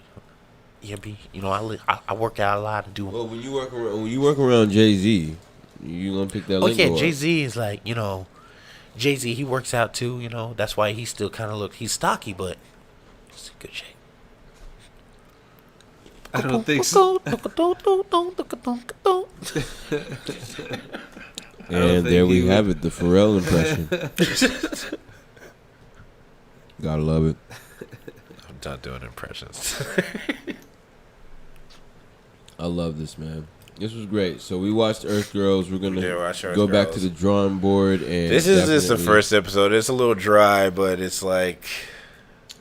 S1: Yeah, B. I work out a lot and do.
S2: Well, when you work around Jay-Z, you gonna pick that.
S1: Oh yeah,
S2: up.
S1: Jay-Z is like Jay-Z. He works out too. That's why he still kind of he's stocky, but he's in good shape.
S3: I don't think so.
S2: And there we have it, the Pharrell impression. Gotta love it.
S1: I'm done doing impressions.
S2: I love this, man. This was great. So we watched Earth Girls. We're gonna
S1: did watch Earth
S2: go back
S1: Girls.
S2: to the drawing board, and
S1: This is just the
S2: definitely-
S1: first episode. It's a little dry, but it's like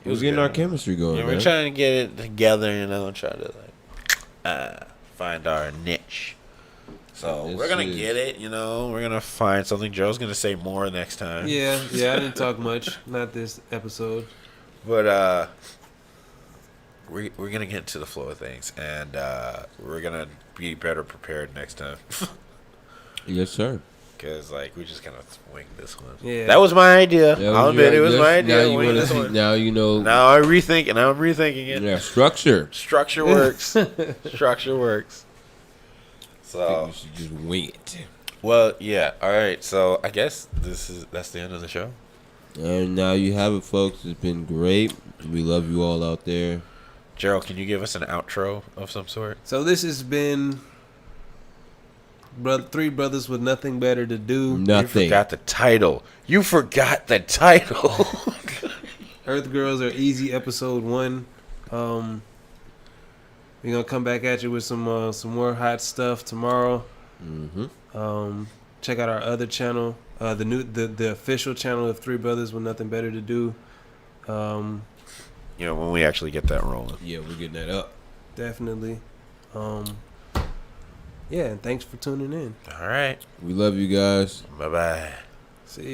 S2: It was getting our chemistry going.
S1: Yeah,
S2: man.
S1: we're trying to get it together, try to find our niche. So
S2: This
S1: we're gonna
S2: is-
S1: get it, We're gonna find something. Joe's gonna say more next time.
S3: Yeah, I didn't talk much. Not this episode.
S1: But we're gonna get into the flow of things, and we're gonna be better prepared next time.
S2: Yes, sir.
S1: Because we just kind of winged this one.
S3: Yeah.
S1: That was my idea.
S2: Yeah,
S1: I'll admit it was
S2: yes,
S1: my idea.
S2: Now you
S1: wing
S2: want to
S1: this
S2: see.
S1: one.
S2: Now you know.
S1: Now I'm rethinking it.
S2: Yeah, structure.
S1: Structure works. Structure works.
S2: I think
S1: So
S2: we should just wing it.
S1: well, yeah. All right. So I guess that's the end of the show.
S2: And now you have it, folks. It's been great. We love you all out there.
S1: Gerald, can you give us an outro of some sort?
S3: So this has been three brothers with nothing better to do.
S1: You
S2: Nothing.
S1: forgot the title. You forgot the title.
S3: Earth Girls are easy. Episode 1. We're gonna come back at you with some more hot stuff tomorrow.
S2: Mm-hmm.
S3: Check out our other channel, the official channel of Three Brothers with Nothing Better to Do.
S1: When we actually get that rolling.
S2: Yeah, we're getting that up.
S3: Definitely. Yeah, and thanks for tuning in.
S1: All right.
S2: We love you guys.
S1: Bye bye.
S3: See you.